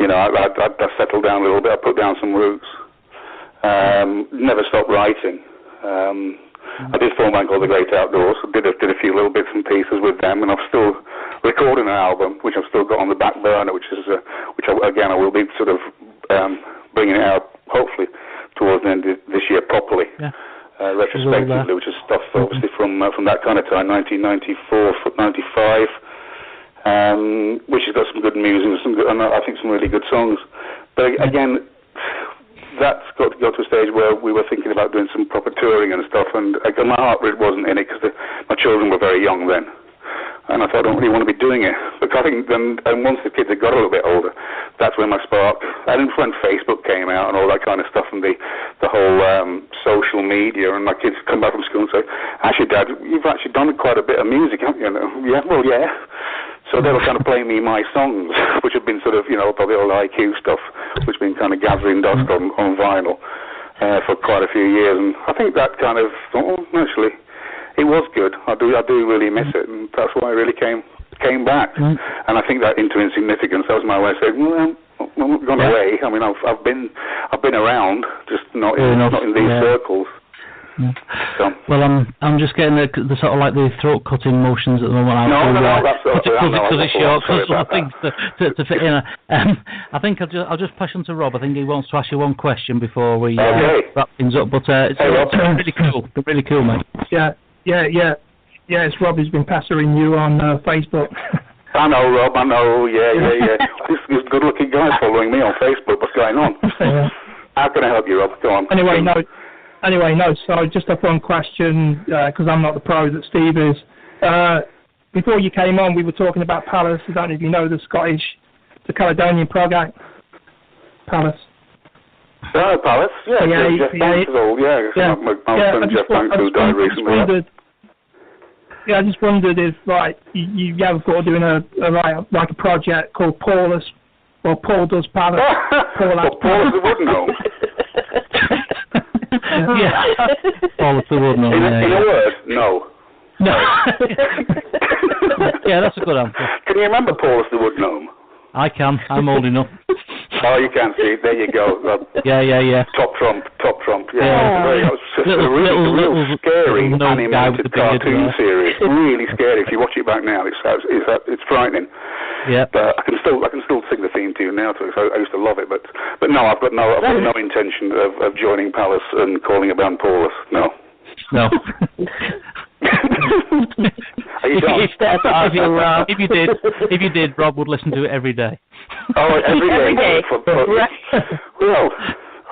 I settled down a little bit. I put down some roots. Never stopped writing. I did form a band called The Great Outdoors. Did a few little bits and pieces with them, and I'm still recording an album, which I've still got on the back burner, which I will be sort of bringing it out hopefully towards the end of this year properly, retrospectively, which is stuff obviously from that kind of time, 1994, 95, which has got some good music and I think some really good songs. But again, that's got to go to a stage where we were thinking about doing some proper touring and stuff, and again, my heart really wasn't in it because my children were very young then, and I thought I don't really want to be doing it. But I think then, and once the kids had got a little bit older, that's when my spark. I think when Facebook came out and all that kind of stuff, and the whole social media, and my kids come back from school and say, "Actually, Dad, you've actually done quite a bit of music, haven't you?" Yeah, well, yeah. So they were kind of playing me my songs, which had been sort of, probably all the IQ stuff, which had been kind of gathering dust on vinyl for quite a few years. And I think that kind of, actually, it was good. I do really miss it, and that's why I really came back. And I think that Into Insignificance, that was my way of saying, well, I'm not gone away. I mean, I've been around, just not in these circles. Yeah. So. Well, I'm just getting the sort of like the throat cutting motions at the moment. Because it's short, because of things to fit in. I think I'll just push on to Rob. I think he wants to ask you one question before we wrap things up. But it's really cool, really cool, mate. Yeah. It's Rob who's been pestering you on Facebook. I know, Rob. I know. Yeah. This good-looking guy following me on Facebook. What's going on? How can I help you, Rob? Go on. Anyway, so just a fun question, because I'm not the pro that Steve is. Before you came on, we were talking about Palace. I don't know if you know the Caledonian Prog act. Palace. Oh, Palace? Yeah. Jeff Banks is old, my friend Jeff Banks who died recently. I just wondered if, you ever thought of doing a project called Paulus, or Paul Does Palace. Paulus the Wooden Home. Paulus the Wooden Home. In a word, no. Yeah, that's a good answer. Can you remember Paulus the Wooden Home? I can. I'm old enough. Oh, you can see. There you go. Yeah. Top trump. Yeah. It's a real scary animated cartoon series. Really scary. If you watch it back now, it's frightening. Yeah. But I can still sing the theme tune now too. So I used to love it. But no, I've got no intention of joining Palace and calling a band Paulus. No. Are you done? If you did, Rob would listen to it every day. Oh, every day. Well,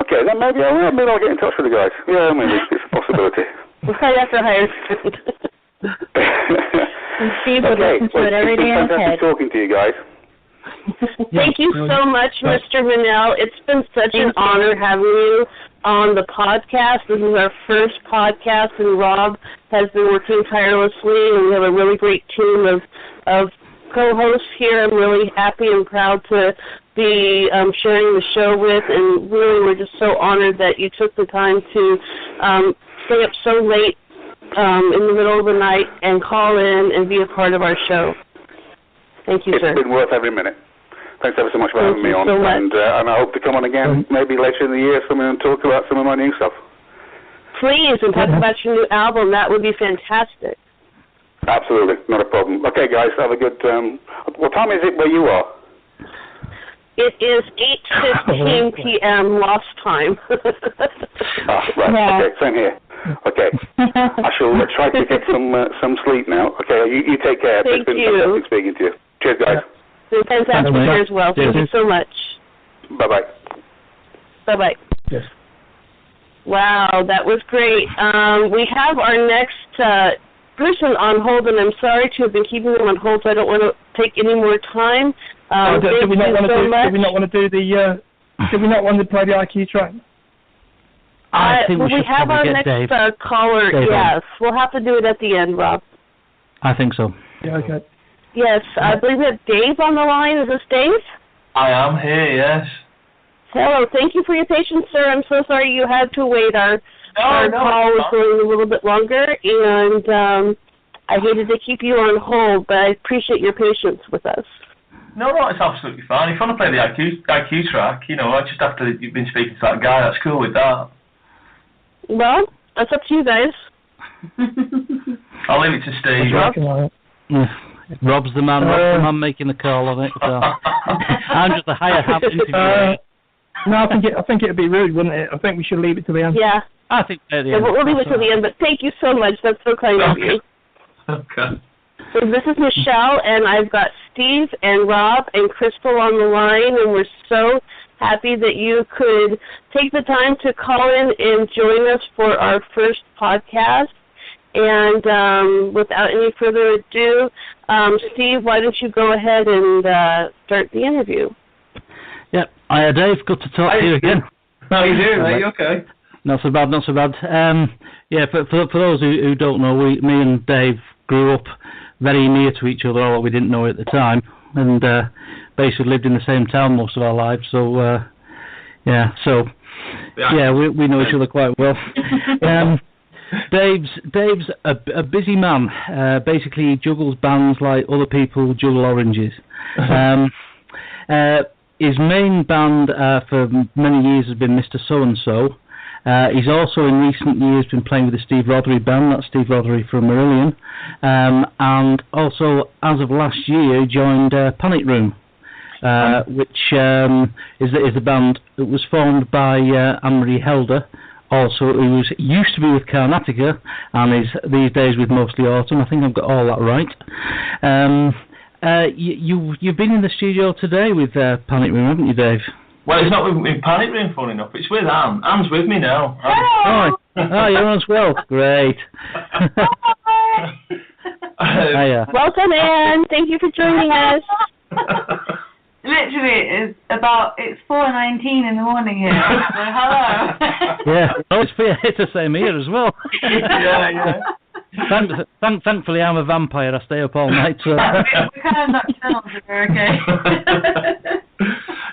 okay, then maybe I'll get in touch with the guys. Yeah, maybe it's a possibility. Steve would listen to it every day in his head. Fantastic talking to you guys. Thank you so much, Mr. Menel. It's been such an honor having you on the podcast. This is our first podcast, and Rob has been working tirelessly, and we have a really great team of co-hosts here. I'm really happy and proud to be sharing the show with, and really we're just so honored that you took the time to stay up so late in the middle of the night and call in and be a part of our show. Thank you, sir. It's been worth every minute. Thanks ever so much for having me on, and I hope to come on again maybe later in the year and talk about some of my new stuff. Please, and talk about your new album. That would be fantastic. Absolutely, not a problem. Okay, guys, have a good... what time is it where you are? It is 8:15 p.m. lost time. Right, okay, same here. Okay, I shall try to get some sleep now. Okay, you take care. Thank It's been you. fantastic speaking to you. Cheers, guys. It's been fantastic here as well. Thank you so much. Bye-bye. Bye-bye. Yes. Wow, that was great. We have our next person on hold, and I'm sorry to have been keeping them on hold, so I don't want to take any more time. Did we not want to play the IQ track? I think we should have probably our get next Dave. Caller. Dave yes, we'll have to do it at the end, Rob. I think so. Yeah, okay. Yes, I believe we have Dave on the line. Is this Dave? I am here, yes. Hello. Thank you for your patience, sir. I'm so sorry you had to wait. Our call was going a little bit longer, and I hated to keep you on hold, but I appreciate your patience with us. No, it's absolutely fine. If you want to play the IQ track, I just after you've been speaking to that guy, that's cool with that. Well, that's up to you guys. I'll leave it to Steve. Rob's the man making the call on it. So. I'm just a hired hand interviewer. No, I think it'd be rude, wouldn't it? I think we should leave it to the end. Yeah. I think at the end. We'll leave it to the end, but thank you so much. That's so kind of you. Okay. So this is Michelle, and I've got Steve and Rob and Crystal on the line, and we're so happy that you could take the time to call in and join us for our first podcast. And without any further ado, Steve, why don't you go ahead and start the interview? Yep. Hiya, Dave. Good to talk to you again. How you doing? Are you okay? Not so bad, not so bad. For those who don't know, me and Dave grew up very near to each other, although we didn't know it at the time, and basically lived in the same town most of our lives. So, we know each other quite well. Dave's a busy man. Basically, he juggles bands like other people juggle oranges. His main band for many years has been Mr. So-and-so. He's also in recent years been playing with the Steve Rothery band. That's Steve Rothery from Marillion. And also, as of last year, joined Panic Room, which is the band that was formed by Anne-Marie Helder, also who used to be with Carnatica and is these days with Mostly Autumn. I think I've got all that right. You've been in the studio today with Panic Room, haven't you, Dave? Well, it's not in Panic Room, funny enough. It's with Anne. Anne's with me now. Oh, you're on as well. Great. Welcome, Anne. Thank you for joining us. Literally, it's 4:19 in the morning here. So hello. Yeah, it's the same here as well. Yeah. Thankfully, I'm a vampire. I stay up all night. So. We're kind of nocturnal here, okay?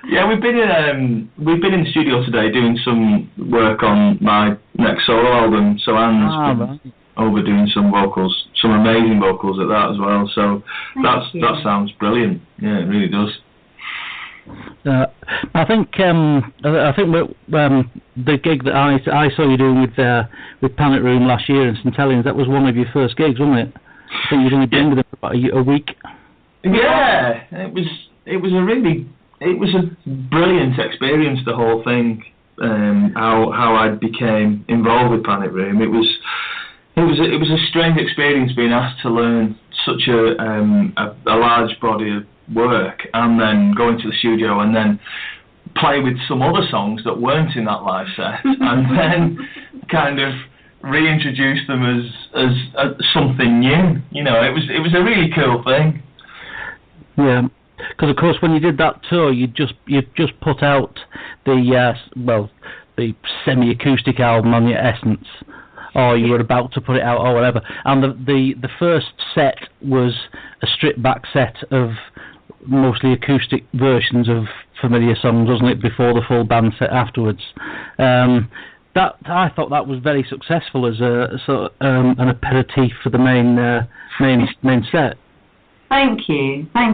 Yeah, we've been in the studio today doing some work on my next solo album. So Anne's been over doing some vocals, some amazing vocals at that as well. So that sounds brilliant. Yeah, it really does. I think the gig that I saw you doing with Panic Room last year in St Helens, that was one of your first gigs, wasn't it? I think you'd only been with them for about a week. Yeah, it was a brilliant experience, the whole thing. How I became involved with Panic Room. It was a strange experience being asked to learn such a large body of work and then go into the studio and then play with some other songs that weren't in that live set and then kind of reintroduce them as something new. You know, it was a really cool thing. Yeah, because of course when you did that tour, you just put out the the semi-acoustic album on your Essence, or you were about to put it out, or whatever. And the first set was a stripped back set of mostly acoustic versions of familiar songs, wasn't it? Before the full band set afterwards. That I thought that was very successful as an aperitif for the main set. Thank you. No,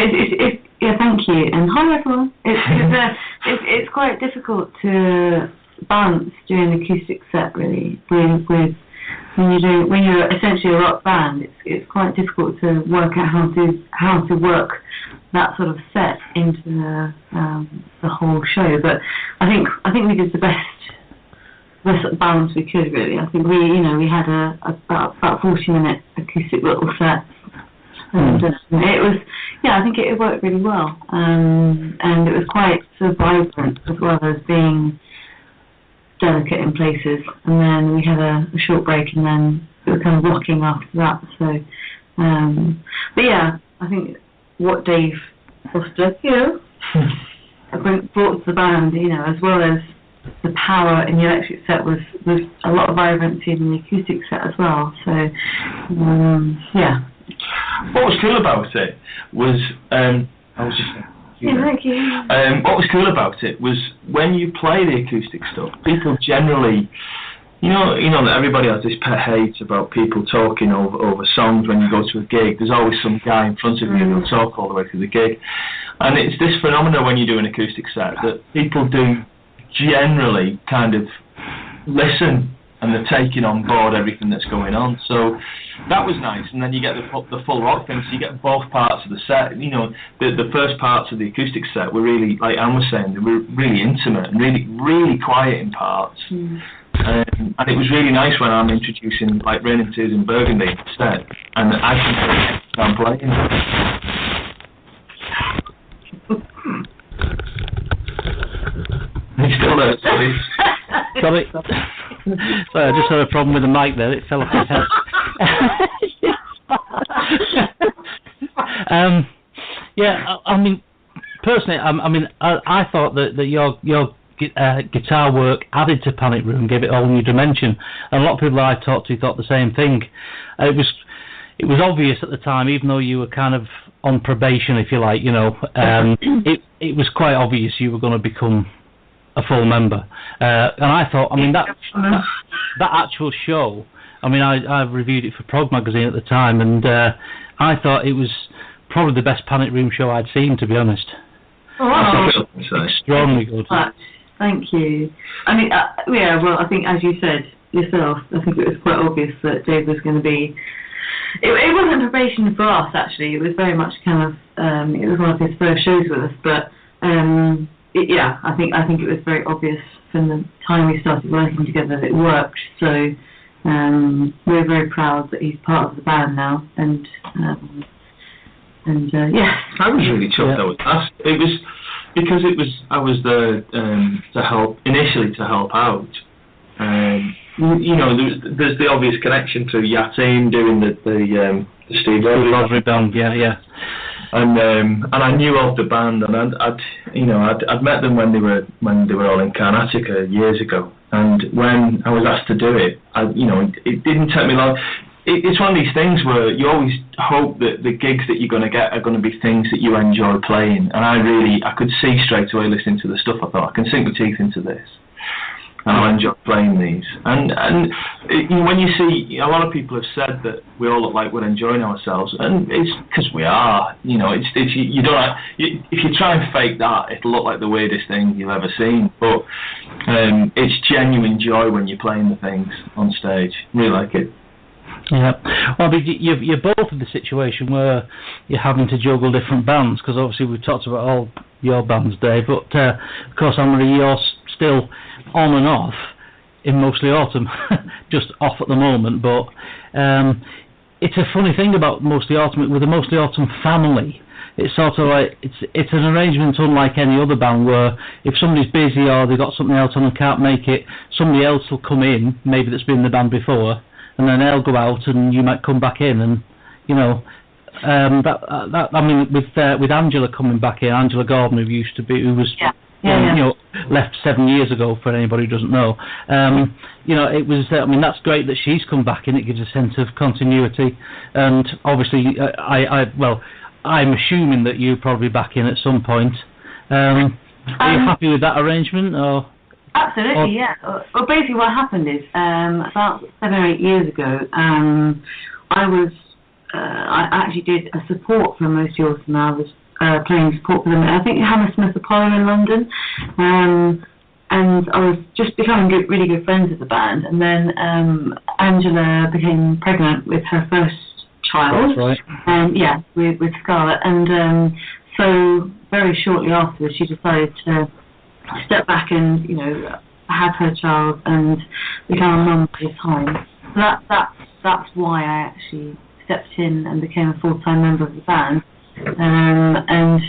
it's thank you, and hi everyone. It's quite difficult to balance doing an acoustic set really when you're essentially a rock band. It's quite difficult to work out how to work that sort of set into the whole show. But I think we did the best balance we could really. I think we had about 40-minute acoustic little set. And it was, I think it worked really well, and it was quite sort of vibrant as well as being delicate in places. And then we had a short break, and then it was kind of rocking after that. So, but yeah, I think what Dave Foster, brought to the band, as well as the power in the electric set was a lot of vibrancy in the acoustic set as well. So, yeah. What was cool about it was, what was cool about it was when you play the acoustic stuff, people generally, you know that everybody has this pet hate about people talking over songs when you go to a gig. There's always some guy in front of you who'll talk all the way through the gig, and it's this phenomenon when you do an acoustic set that people do generally kind of listen. And they're taking on board everything that's going on, so that was nice. And then you get the full rock thing, so you get both parts of the set. The first parts of the acoustic set were really, like Anne was saying, they were really intimate and really, really quiet in parts. And it was really nice when I'm introducing like Rain and Tears in Burgundy instead, and I can I'm playing. He's still there, sorry. Sorry, I just had a problem with the mic there. It fell off his head. I mean, personally, I thought that your guitar work added to Panic Room, gave it a whole new dimension. And a lot of people I talked to thought the same thing. It was obvious at the time, even though you were kind of on probation, if you like. It was quite obvious you were going to become a full member, and I thought, that actual show, I reviewed it for Prog magazine at the time, and I thought it was probably the best Panic Room show I'd seen, to be honest. Oh, wow. Extremely good. Thank you. I think as you said yourself, I think it was quite obvious that Dave was going to be. It wasn't probation for us actually. It was very much kind of it was one of his first shows with us, but. I think it was very obvious from the time we started working together that it worked. So we're very proud that he's part of the band now. And I was really chuffed. It was because I was there to help out. There's the obvious connection to Yatin doing the Steve Rothery band, yeah. And I knew of the band, and I'd met them when they were all in Karnataka years ago. And when I was asked to do it, it didn't take me long. It's one of these things where you always hope that the gigs that you're going to get are going to be things that you enjoy playing. And I could see straight away listening to the stuff. I thought I can sink my teeth into this. And I enjoy playing these. And when you see, a lot of people have said that we all look like we're enjoying ourselves, and it's because we are. You don't. If you try and fake that, it'll look like the weirdest thing you've ever seen. But it's genuine joy when you're playing the things on stage. Really like it. Yeah, well, you're both in the situation where you're having to juggle different bands, because obviously we've talked about all your bands, Dave, but of course, Anne-Marie, you're still on and off in Mostly Autumn, just off at the moment, but it's a funny thing about Mostly Autumn, with the Mostly Autumn family, it's sort of like it's an arrangement unlike any other band where if somebody's busy or they've got something else on and can't make it, somebody else will come in, maybe that's been in the band before, and then they'll go out and you might come back in, and you know. That I mean, with Angela coming back in, Angela Gordon, who was you know, left 7 years ago. For anybody who doesn't know, you know, it was. I mean, that's great that she's come back in. It gives a sense of continuity, and obviously, I'm assuming that you're probably back in at some point. Are you happy with that arrangement, or? Absolutely, yeah. Well, basically, what happened is about 7 or 8 years ago, I actually did a support for Most Yours, and I was playing support for them. I think Hammersmith Apollo in London, and I was just becoming really good friends with the band. And then Angela became pregnant with her first child. That's right. With Scarlett, and so very shortly afterwards, she decided to step back and have her child and become a mum full time. So that's why I actually stepped in and became a full-time member of the band, and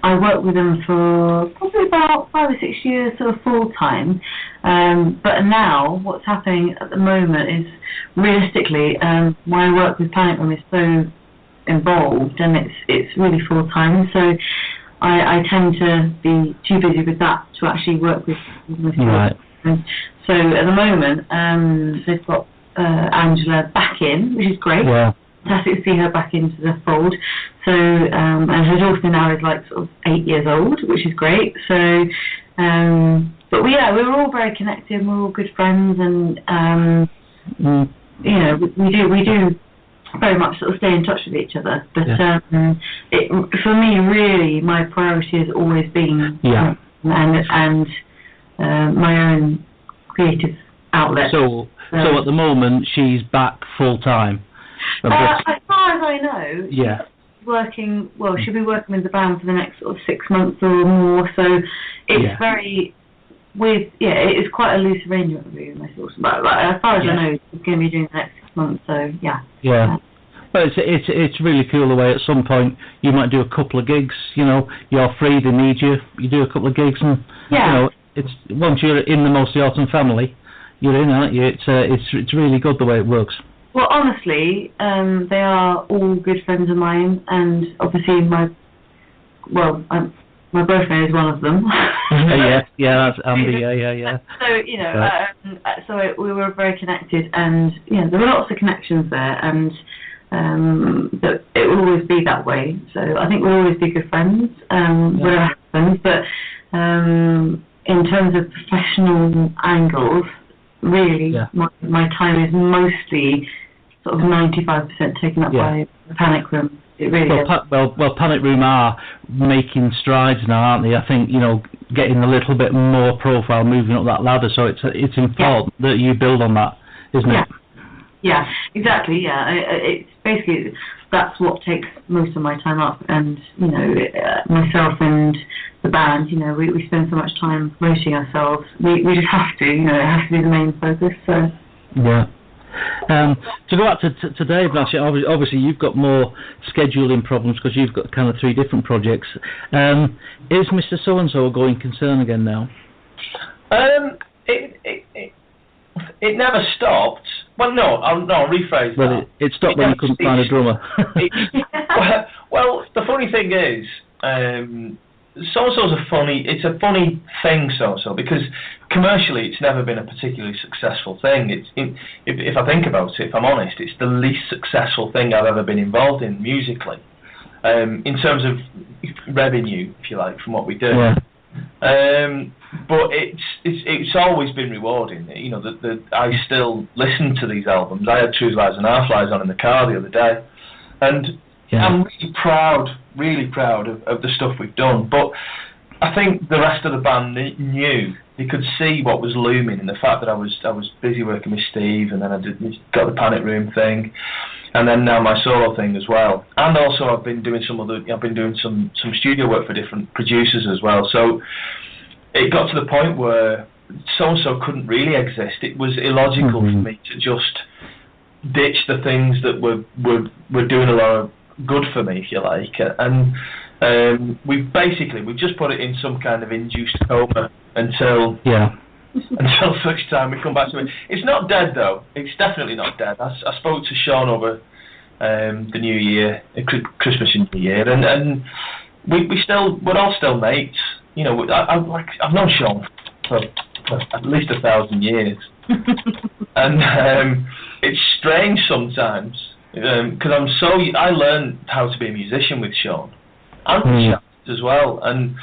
I worked with them for probably about 5 or 6 years, sort of full-time. But now, what's happening at the moment is, realistically, my work with Planet Room is so involved, and it's really full-time. So I tend to be too busy with that to actually work with Right. So at the moment, they've got Angela back in, which is great. Wow. Fantastic to see her back into the fold. So, and her daughter now is like sort of 8 years old, which is great. So, but we're all very connected. We're all good friends, and we do very much sort of stay in touch with each other. But for me, really, my priority has always been and my own creative outlet. So at the moment, she's back full time. As far as I know, yeah. Working. Well, she'll be working with the band for the next sort of 6 months or more. So it's very it is quite a loose arrangement really. I thought about it. As far as I know, she's going to be doing the next 6 months. So yeah. But it's really cool the way at some point you might do a couple of gigs. You know, you're free, they need you. You do a couple of gigs, and you know, it's once you're in the Most Autumn family, you're in, aren't you? It's really good the way it works. Well, honestly, they are all good friends of mine, and obviously my boyfriend is one of them. That's Andy. Yeah. So so we were very connected, and there were lots of connections there, and that it will always be that way. So I think we'll always be good friends, whatever happens. But in terms of professional angles, really, my time is mostly sort of 95% taken up by the Panic Room. It really is. Well, Panic Room are making strides now, aren't they? I think getting a little bit more profile, moving up that ladder. So it's important that you build on that, isn't it? Yeah, exactly. Yeah, it's basically that's what takes most of my time up, and myself and the band. We spend so much time promoting ourselves. We just have to. It has to be the main focus. So. Yeah. To go back to Dave, actually, obviously you've got more scheduling problems because you've got kind of 3 different projects. Is Mr. So-and-so a going concern again now? It never stopped. Well, no, I'll rephrase that. Well, it stopped when you couldn't find a drummer. Well, the funny thing is, so-and-so's it's a funny thing, so-and-so, because commercially it's never been a particularly successful thing. If I think about it, if I'm honest, it's the least successful thing I've ever been involved in musically, in terms of revenue, if you like, from what we do. Yeah. But it's always been rewarding. That I still listen to these albums. I had True Lies and Half Lies on in the car the other day, and I'm really proud of the stuff we've done. But I think the rest of the band knew. They could see what was looming, and the fact that I was busy working with Steve, and then I got the Panic Room thing, and then now my solo thing as well. And also I've been doing some studio work for different producers as well. So it got to the point where so-and-so couldn't really exist. It was illogical for me to just ditch the things that were doing a lot of good for me, if you like, and we've just put it in some kind of induced coma until such time we come back to it. It's not dead though. It's definitely not dead. I spoke to Sean over the New Year, Christmas and New Year, and we're all still mates. You know, I've known Sean for at least 1,000 years, and it's strange sometimes because I learned how to be a musician with Sean and as well, and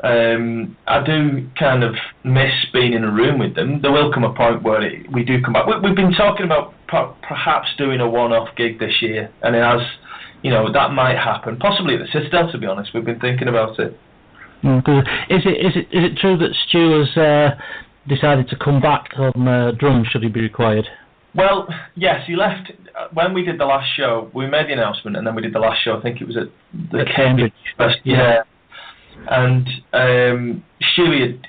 I do kind of miss being in a room with them. There will come a point where we do come back. We've been talking about perhaps doing a one-off gig this year, and it has, you know, that might happen. Possibly at the Citadel, to be honest. We've been thinking about it. Is it true that Stu has decided to come back on drums should he be required? Well, yes, he left when we did the last show. We made the announcement, and then we did the last show. I think it was at the Cambridge. Yeah. And Stewie,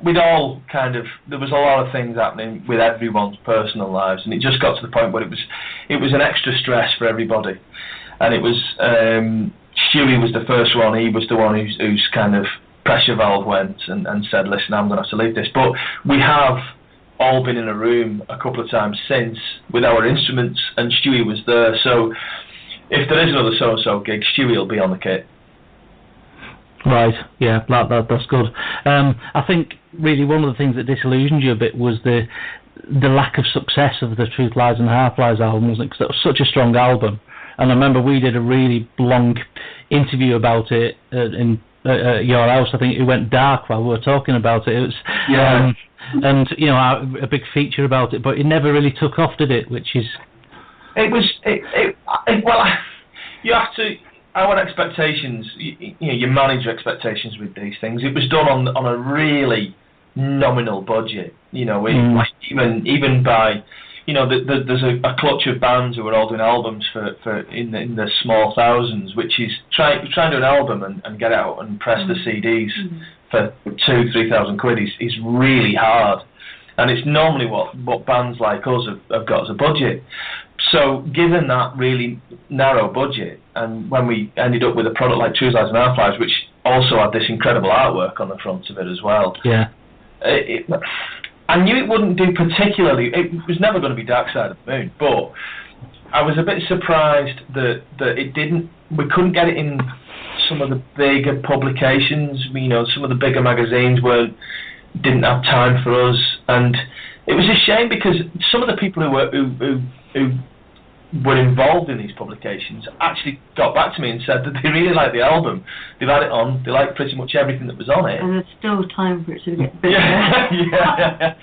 we'd all kind of, there was a lot of things happening with everyone's personal lives, and it just got to the point where it was an extra stress for everybody. And it was Stewie was the first one. He was the one whose kind of pressure valve went and said, "Listen, I'm going to have to leave this." But we have all been in a room a couple of times since with our instruments, and Stewie was there. So if there is another so-and-so gig, Stewie will be on the kit. Right, yeah, that's good. I think really one of the things that disillusioned you a bit was the lack of success of the Truth Lies and Half Lies album, wasn't it? Because that was such a strong album. And I remember we did a really long interview about it in your house. I think it went dark while we were talking about it. It was, and you know, a big feature about it, but it never really took off, did it? Which is, well, you have to. Our expectations, you know, you manage your expectations with these things. It was done on a really nominal budget, you know, like even by, you know, there's a clutch of bands who are all doing albums for in the small thousands, which is try and do an album and get out and press the CDs for 2,000-3,000 quid is really hard, and it's normally what bands like us have got as a budget. So given that really narrow budget, and when we ended up with a product like Truth Lies and Half Lies, which also had this incredible artwork on the front of it as well, I knew it wouldn't do particularly. It was never going to be Dark Side of the Moon, but I was a bit surprised that it didn't. We couldn't get it in some of the bigger publications. You know, some of the bigger magazines didn't have time for us, and it was a shame because some of the people who were involved in these publications actually got back to me and said that they really liked the album. They've had it on. They liked pretty much everything that was on it. And there's still time for it to get better. Yeah.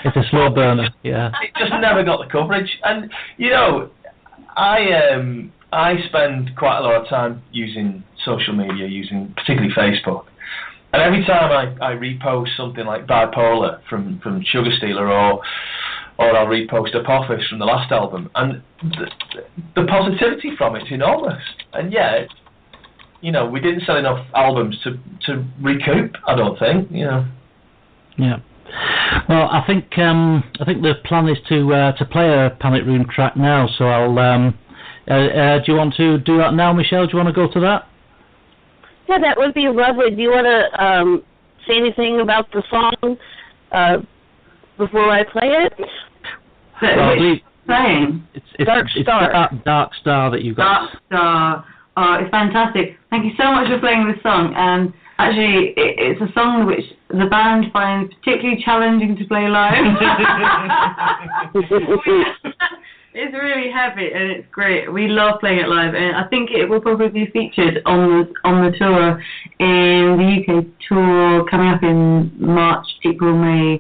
It's a slow burner. Yeah. It just never got the coverage, and you know, I spend quite a lot of time using social media, using particularly Facebook. And every time I repost something like Bipolar from Sugar Stealer, or I'll repost Apophis from the last album, and the positivity from it's enormous. And yet, you know, we didn't sell enough albums to recoup, I don't think, you know. Yeah. Well, I think the plan is to play a Panic Room track now, so I'll do you want to do that now, Michelle? Do you want to go to that? Yeah, that would be lovely. Do you want to say anything about the song before I play it? Playing? It's Dark Star. Dark Star that you got. Dark Star. Oh, it's fantastic. Thank you so much for playing this song. And actually, it's a song which the band finds particularly challenging to play live. It's really heavy and it's great. We love playing it live, and I think it will probably be featured on the tour, in the UK tour coming up in March, April, May.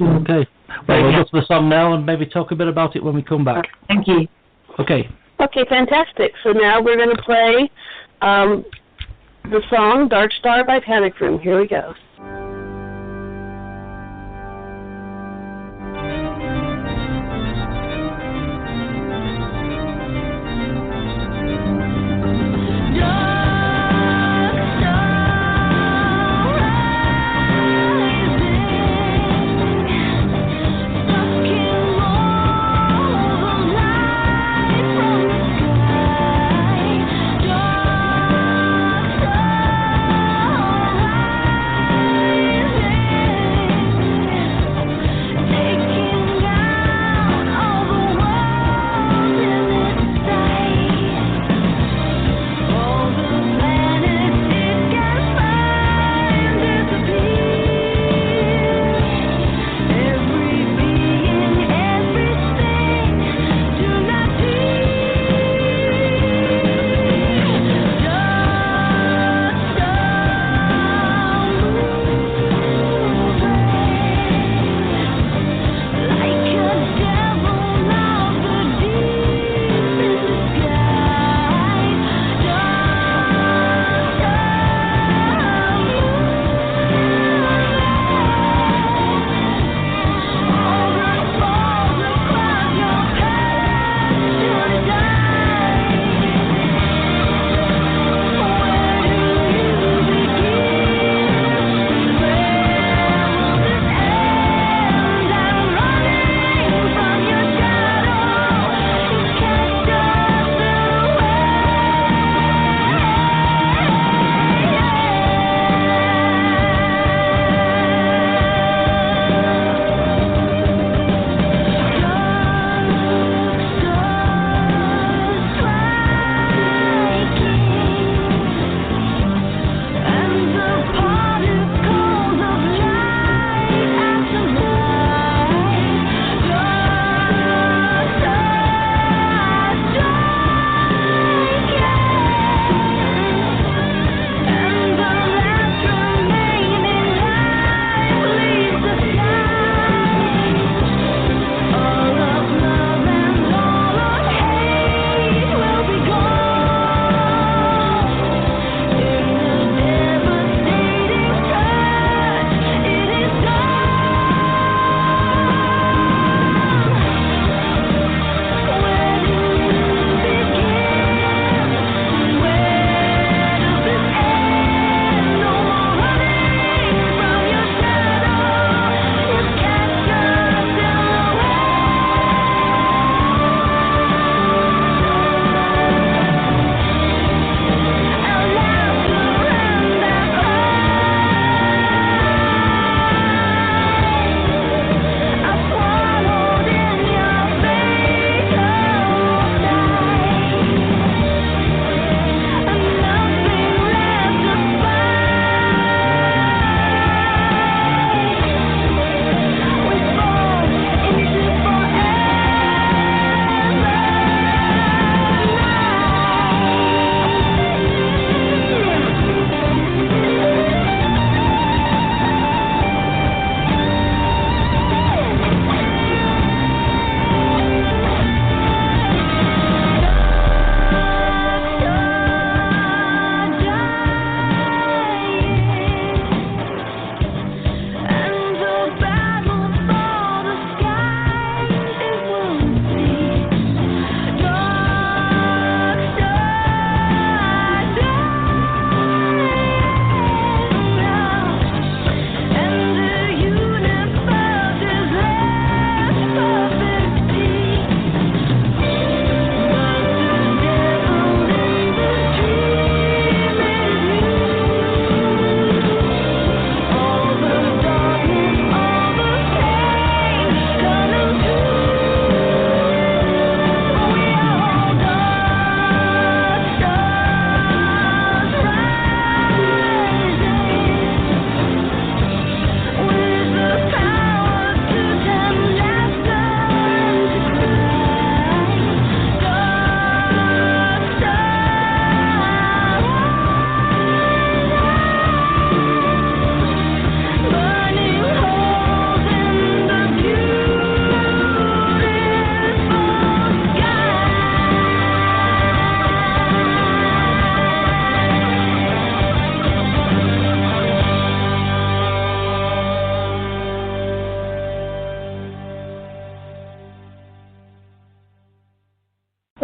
Okay. Well, we'll go to the song now and maybe talk a bit about it when we come back. Thank you. Okay. Okay, fantastic. So now we're going to play the song Dark Star by Panic Room. Here we go. Dark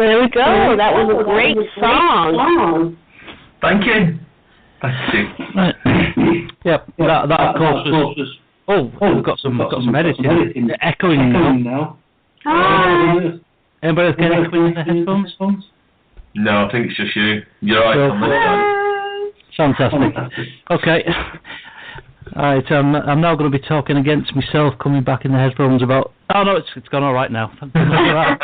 There we go. That was a great song. Thank you. Right. Yep. That of course was. Oh, we've got some edits here. Echoing now. Anybody else get echoing in the headphones? No, I think it's just you. You're right on this one. Fantastic. Okay. Alright, I'm now going to be talking against myself coming back in the headphones about... Oh no, it's gone alright now. I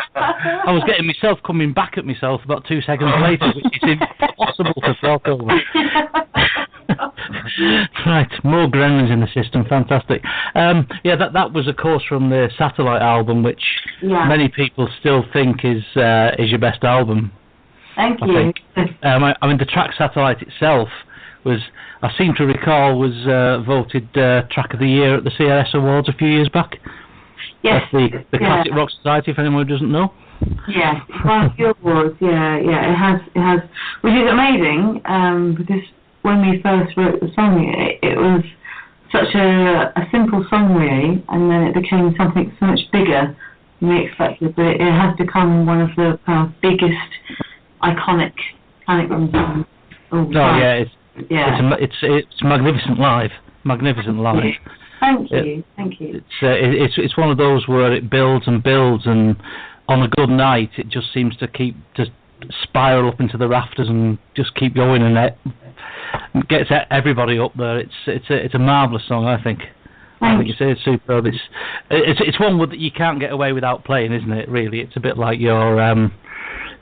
was getting myself coming back at myself about 2 seconds later, which is impossible to talk over. Right, more gremlins in the system, fantastic. That was of course from the Satellite album, which many people still think is your best album. Thank you. I think. I mean, the track Satellite itself was, I seem to recall, was voted Track of the Year at the CRS Awards a few years back. Yes. That's the Classic Rock Society, if anyone doesn't know. Yes, it won a few awards, it has, which is amazing, because when we first wrote the song, it was such a simple song really, and then it became something so much bigger than we expected, but it has become one of the biggest iconic songs of all time. It's magnificent live. Thank you. It's one of those where it builds, and on a good night it just seems to spiral up into the rafters and just keep going, and it gets everybody up there. It's a marvellous song, I think. I think it's superb. It's one that you can't get away without playing, isn't it? Really, it's a bit like your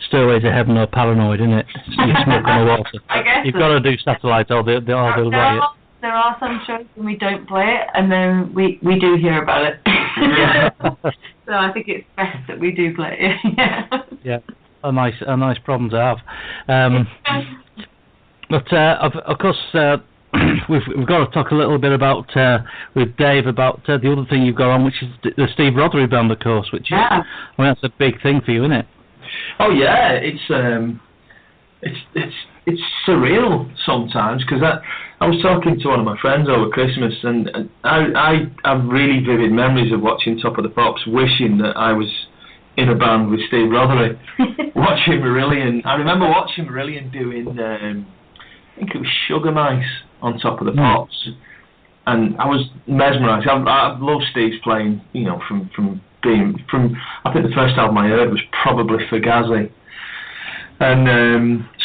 Stairway to Heaven or Paranoid, isn't it? You smoke on the water. I guess you've got to do Satellite, or they'll play it. There are some shows when we don't play it, and then we do hear about it. So I think it's best that we do play it. Yeah, a nice problem to have. But of course, we've got to talk a little bit about with Dave about the other thing you've got on, which is the Steve Rothery band, of course. Which is, I mean, that's a big thing for you, isn't it? Oh yeah, it's surreal sometimes, because I was talking to one of my friends over Christmas, and I have really vivid memories of watching Top of the Pops, wishing that I was in a band with Steve Rothery, watching Marillion. I remember watching Marillion doing, I think it was Sugar Mice on Top of the Pops, and I was mesmerised. I love Steve's playing, from I think the first album I heard was probably Fugazi. And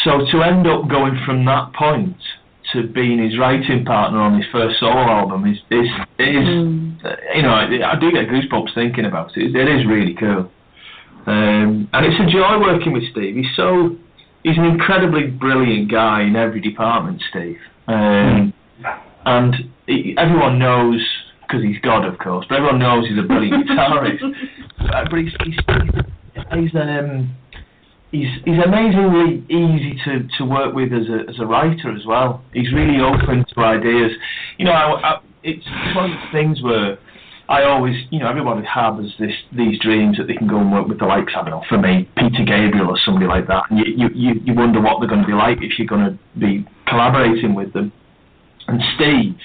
so to end up going from that point to being his writing partner on his first solo album is I do get goosebumps thinking about it. It is really cool. And it's a joy working with Steve. He's an incredibly brilliant guy in every department, Steve. And everyone knows, because he's God, of course, but everyone knows he's a brilliant guitarist. But he's amazingly easy to work with as a writer as well. He's really open to ideas. It's one of the things where I always, everybody has these dreams that they can go and work with the likes, I don't know, for me, Peter Gabriel or somebody like that. And you wonder what they're going to be like if you're going to be collaborating with them. And Steve,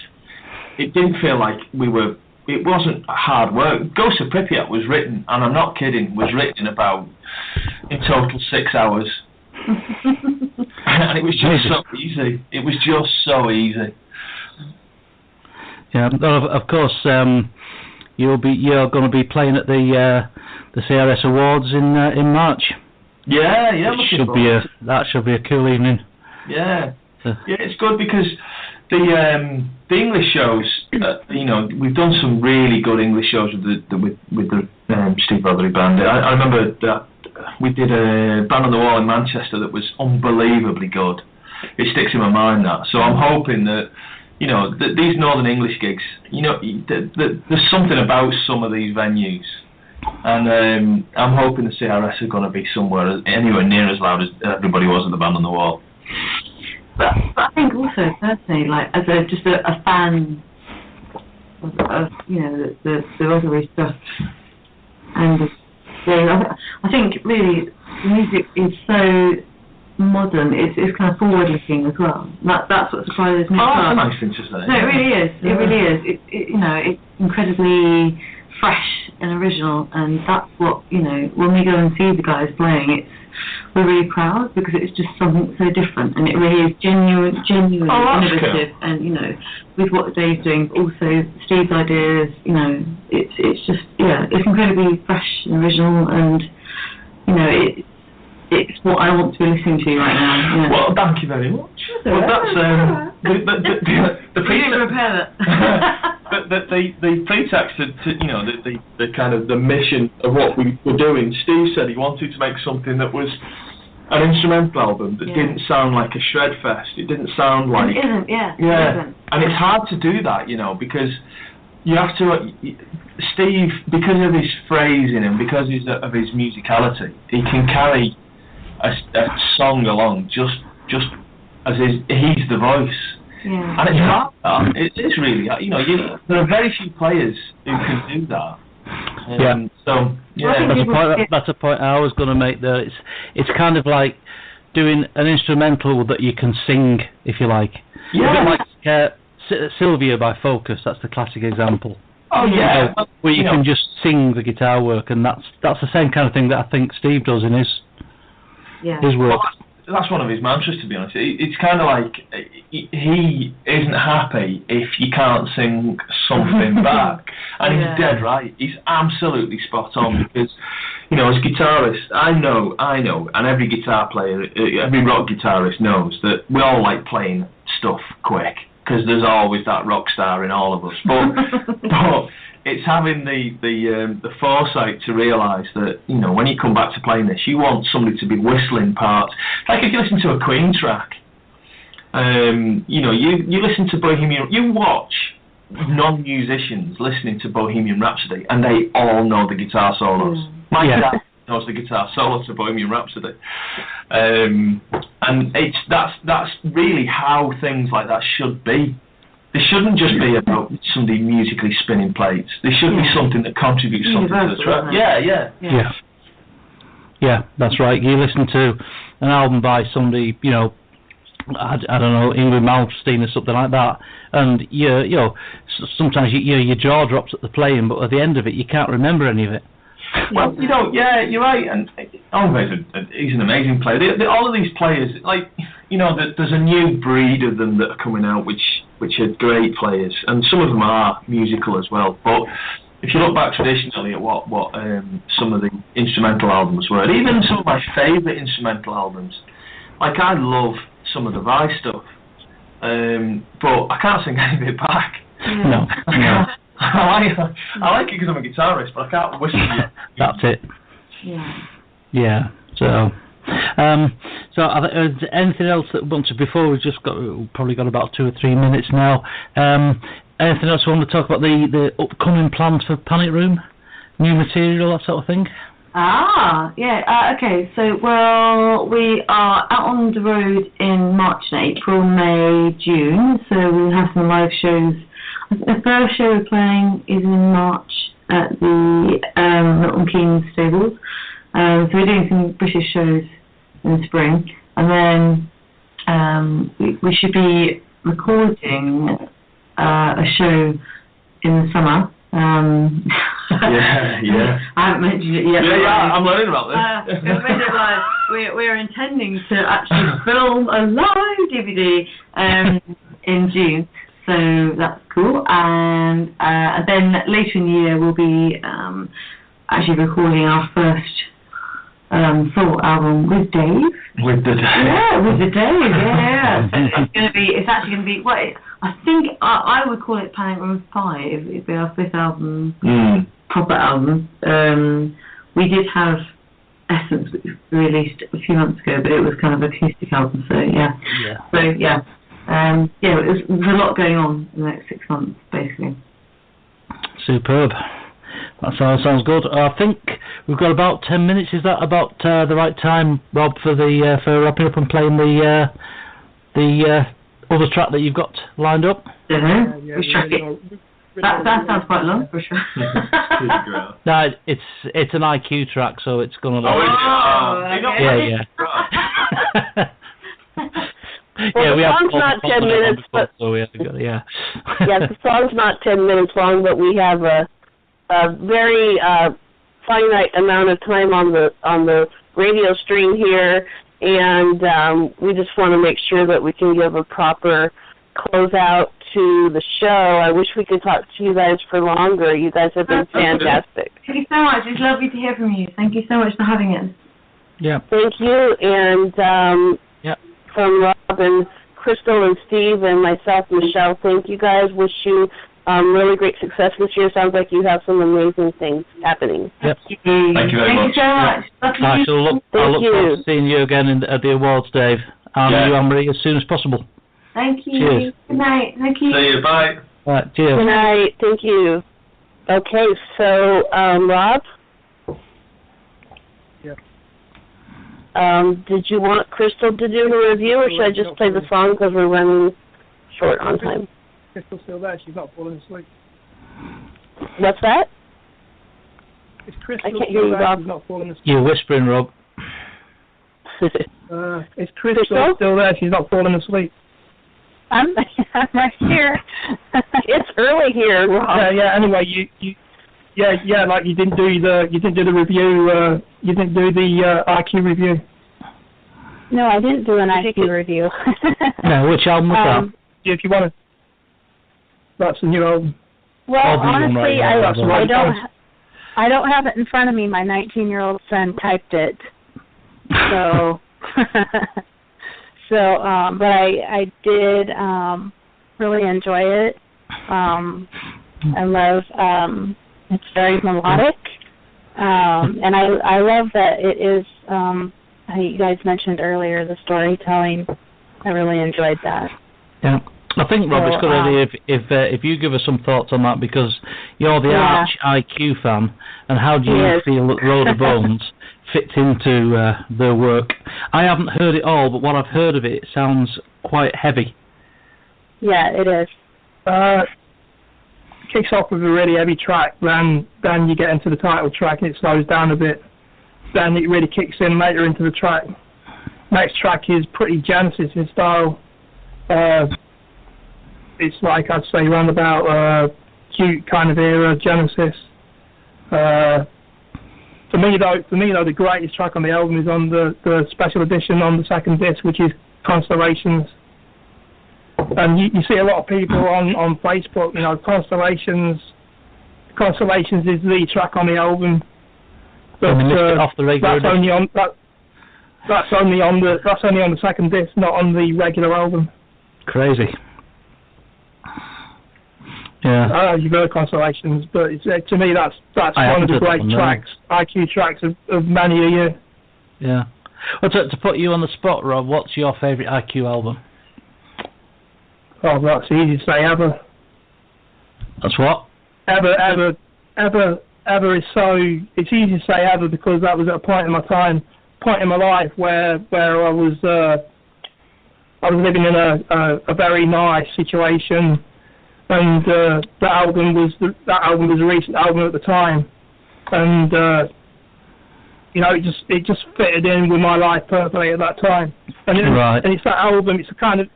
it didn't feel like it wasn't hard work. Ghost of Pripyat was written, and I'm not kidding, was written about, in total, 6 hours. And it was just so easy. It was just so easy. Yeah, of course, you're going to be playing at the CRS Awards in March. Yeah. That should be a cool evening. Yeah, it's good because the English shows, we've done some really good English shows with the Steve Rothery band. I remember that we did a Band on the Wall in Manchester that was unbelievably good. It sticks in my mind, that. So I'm hoping that, these Northern English gigs, there's something about some of these venues, and I'm hoping the CRS are going to be somewhere anywhere near as loud as everybody was at the Band on the Wall. But I think also personally, like as just a fan of the Rothery stuff, and I think really the music is so modern. It's kind of forward looking as well. That's what surprises me. Oh, that's a nice thing to say. No, it really is. It really is. It's incredibly fresh and original, and that's what, you know, when we go and see the guys playing, we're really proud because it's just something so different, and it really is genuinely innovative, and, you know, with what Dave's doing, but also Steve's ideas, you know, it's just, yeah, it's incredibly fresh and original, and, you know, it's what I want to be listening to right now. Yeah. Well, thank you very much. Well, that's the pretext to you know, the kind of the mission of what we were doing. Steve said he wanted to make something that was an instrumental album that didn't sound like a shred fest. It didn't sound like... It isn't, yeah. And it's hard to do that, you know, because you have to... Steve, because of his phrasing and because of his musicality, he can carry a song along just as he's the voice. Yeah. And it's hard. It is really, you know, there are very few players who can do that. So, yeah. That's a point I was going to make there. It's kind of like doing an instrumental that you can sing, if you like. Yeah. A bit like Sylvia by Focus, that's the classic example. Oh, yeah. Where you can just sing the guitar work, and that's the same kind of thing that I think Steve does in his work. Well, that's one of his mantras, to be honest. It's kind of like he isn't happy if you can't sing something back, and he's dead right. He's absolutely spot on, because, you know, as guitarists, I know, and every guitar player, every rock guitarist knows that we all like playing stuff quick, because there's always that rock star in all of us. But it's having the foresight to realise that, you know, when you come back to playing this, you want somebody to be whistling parts. Like if you listen to a Queen track, you know, you listen to Bohemian, you watch non-musicians listening to Bohemian Rhapsody, and they all know the guitar solos. My dad knows the guitar solo to Bohemian Rhapsody, and that's really how things like that should be. They shouldn't just be about somebody musically spinning plates. They should be something that contributes something to the track. Yeah, that's right. You listen to an album by somebody, you know, I don't know, Ingrid Malmsteen or something like that, and you know, sometimes your jaw drops at the playing, but at the end of it, you can't remember any of it. Well, you know, yeah, you're right, and he's an amazing player. All of these players, like, you know, there's a new breed of them that are coming out, which are great players, and some of them are musical as well. But if you look back traditionally at what some of the instrumental albums were, and even some of my favourite instrumental albums, like I love some of the Vice stuff, but I can't sing any of it back. No. I like it because I'm a guitarist, but I can't whistle it. That's it. Yeah. So anything else that we want to, before we've probably got about 2 or 3 minutes now, anything else we want to talk about, the upcoming plans for Panic Room, new material, that sort of thing? Okay, so, well, we are out on the road in March and April, May, June, so we'll have some live shows. The first show we're playing is in March at the Milton Keynes Stables. So we're doing some British shows in the spring, and then we should be recording a show in the summer. Yeah. I haven't mentioned it yet. Yeah, I'm learning about this. We're intending to actually film a live DVD in June. So that's cool, and then later in the year we'll be actually recording our first full album with Dave. With the Dave. Yeah, with the Dave. Yeah. So it's actually going to be. Well, I think I would call it Panic Room 5. It'd be our 5th album, proper album. We did have Essence, which we released a few months ago, but it was kind of an acoustic album. So yeah. So yeah. There's a lot going on in the next 6 months, basically. Superb. That sounds good. I think we've got about 10 minutes. Is that about the right time, Rob, for wrapping up and playing the other track that you've got lined up? Don't know. Which track it? That sounds quite long, for sure. No, it's an IQ track, so it's gonna. Okay. Yeah. Well, we the have song's not 10 minutes, but so we have to go. Yeah. Yeah, the song's not 10 minutes long, but we have very finite amount of time on the radio stream here, and we just want to make sure that we can give a proper closeout to the show. I wish we could talk to you guys for longer. You guys have been fantastic. Thank you so much. It's lovely to hear from you. Thank you so much for having us. Yeah. Thank you, and from Rob and Crystal and Steve and myself, Michelle, thank you guys. Wish you really great success this year. Sounds like you have some amazing things happening. Yep. Thank you very much. Thank you so much. I look forward to seeing you again at the awards, Dave. And you, Anne-Marie, as soon as possible. Thank you. Cheers. Good night. Thank you. See you. Bye. All right, cheers. Good night. Thank you. Okay, so Rob? Yeah. Did you want Crystal to do the review, or should I just play the song because we're running short on time? Crystal's still there. She's not falling asleep. What's that? Is Crystal I can't still hear you, there? Rob. She's not falling asleep. You're whispering, Rob. Is Crystal still there? She's not falling asleep. I'm right here. It's early here, Rob. Yeah. Anyway, you like you didn't do the review. You didn't do the IQ review. No, I didn't do an IQ review. No, which album was that? Yeah, if you want to. That's the new album. Well, honestly, I don't have it in front of me. My 19-year-old son typed it. So, but I did really enjoy it. I love it's very melodic, and I love that it is. You guys mentioned earlier the storytelling. I really enjoyed that. Yeah. I think, Rob, it's a good idea if you give us some thoughts on that, because you're the arch IQ fan, and how do you feel that Road of Bones fits into their work? I haven't heard it all, but what I've heard of it sounds quite heavy. Yeah, it is. Kicks off with a really heavy track, then you get into the title track and it slows down a bit. Then it really kicks in later into the track. Next track is pretty Genesis in style. It's like, I'd say, around about cute kind of era, Genesis. For me though, the greatest track on the album is on the special edition on the second disc, which is Constellations. And you see a lot of people on Facebook, Constellations is the track on the album. But off the regular that's only on the second disc, not on the regular album. Crazy. Yeah. You've heard Constellations, but to me that's one of the great tracks, IQ tracks of many a year. Yeah. Well, to put you on the spot, Rob, what's your favourite IQ album? Oh, that's easy to say, Ever. That's what? Ever is so. It's easy to say Ever because that was at a point in my life where I was living in a very nice situation. And that album was a recent album at the time, and it just fitted in with my life perfectly at that time. And it's that album. It's kind of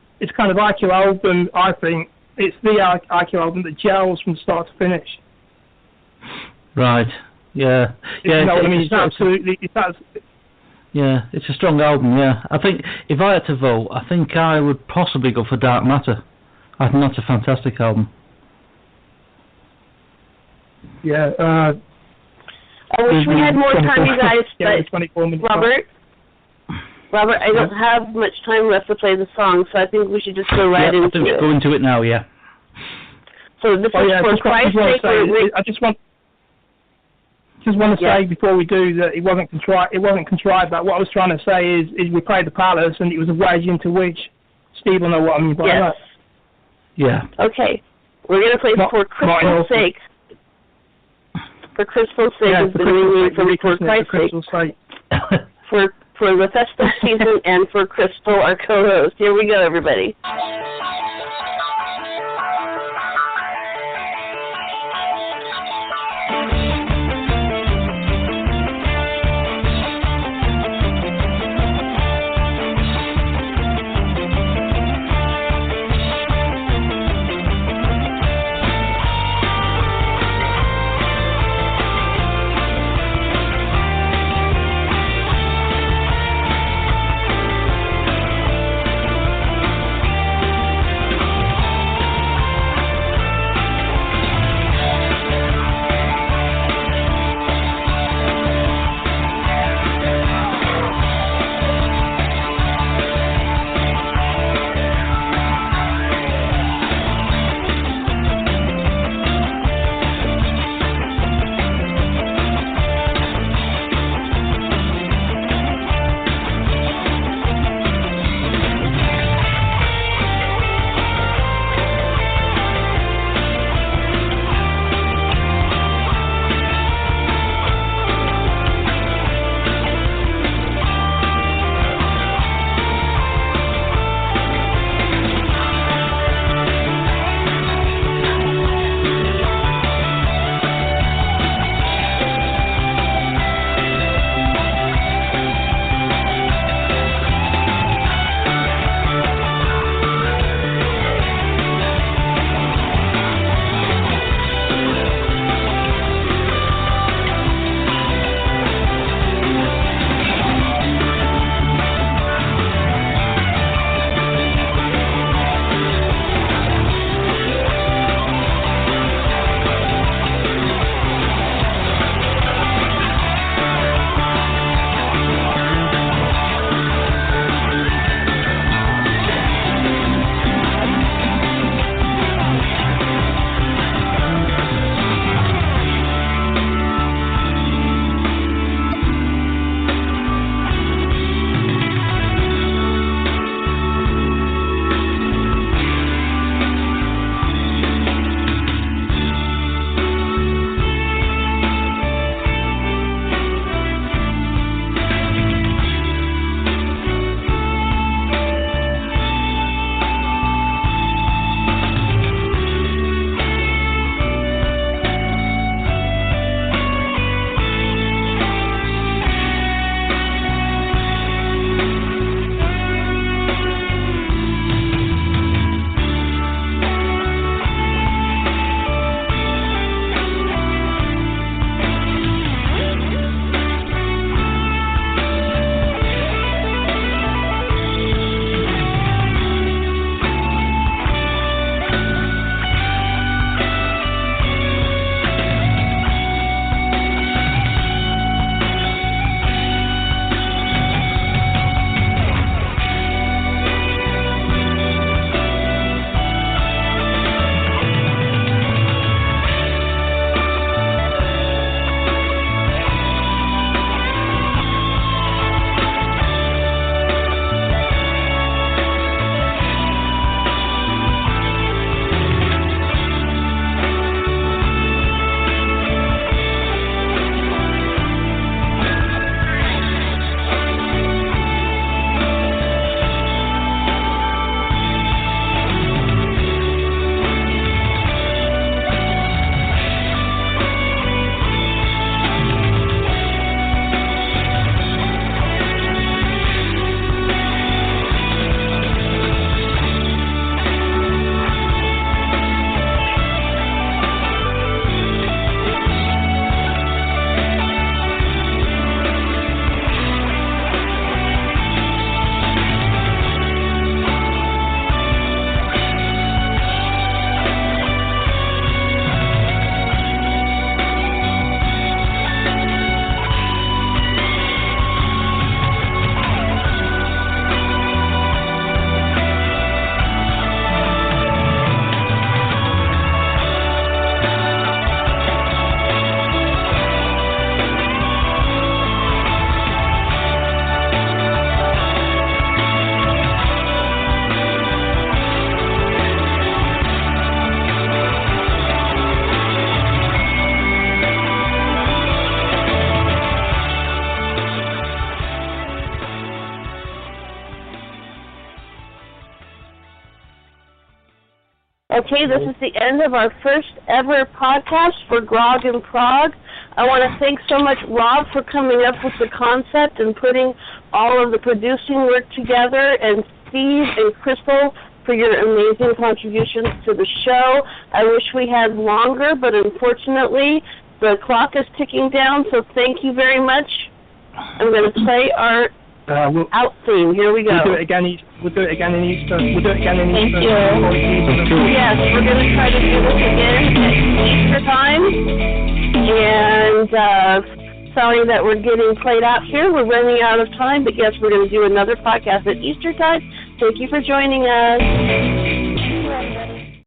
IQ album. I think it's the IQ album that gels from start to finish. Right. Yeah. Yeah. You know what I mean? It's absolutely. Yeah, it's a strong album. Yeah, I think if I had to vote, I think I would possibly go for Dark Matter. I think that's a fantastic album. Yeah. I wish we had more time, you guys, but Robert, I don't have much time left to play the song, so I think we should just go right into it. I think we should go into it now, yeah. So this is for Christ's sake. I just want to say before we do that it wasn't contrived. That what I was trying to say is we played the Palace and it was a wedge into which Steve will know what I mean by that. Yeah. Okay. We're going to play For Crystal's Sake. For Crystal's Sake is the new name for Christ's sake. For the festive season and for Crystal, our co-host. Here we go, everybody. Okay, this is the end of our first ever podcast for Grog and Prog. I want to thank so much Rob for coming up with the concept and putting all of the producing work together, and Steve and Crystal for your amazing contributions to the show. I wish we had longer, but unfortunately the clock is ticking down, so thank you very much. I'm going to play our out theme. Here we go. We'll do it again in Easter. We'll do it again in Easter. Thank you. Yes, we're going to try to do this again at Easter time. And sorry that we're getting played out here. We're running out of time, but yes, we're going to do another podcast at Easter time. Thank you for joining us.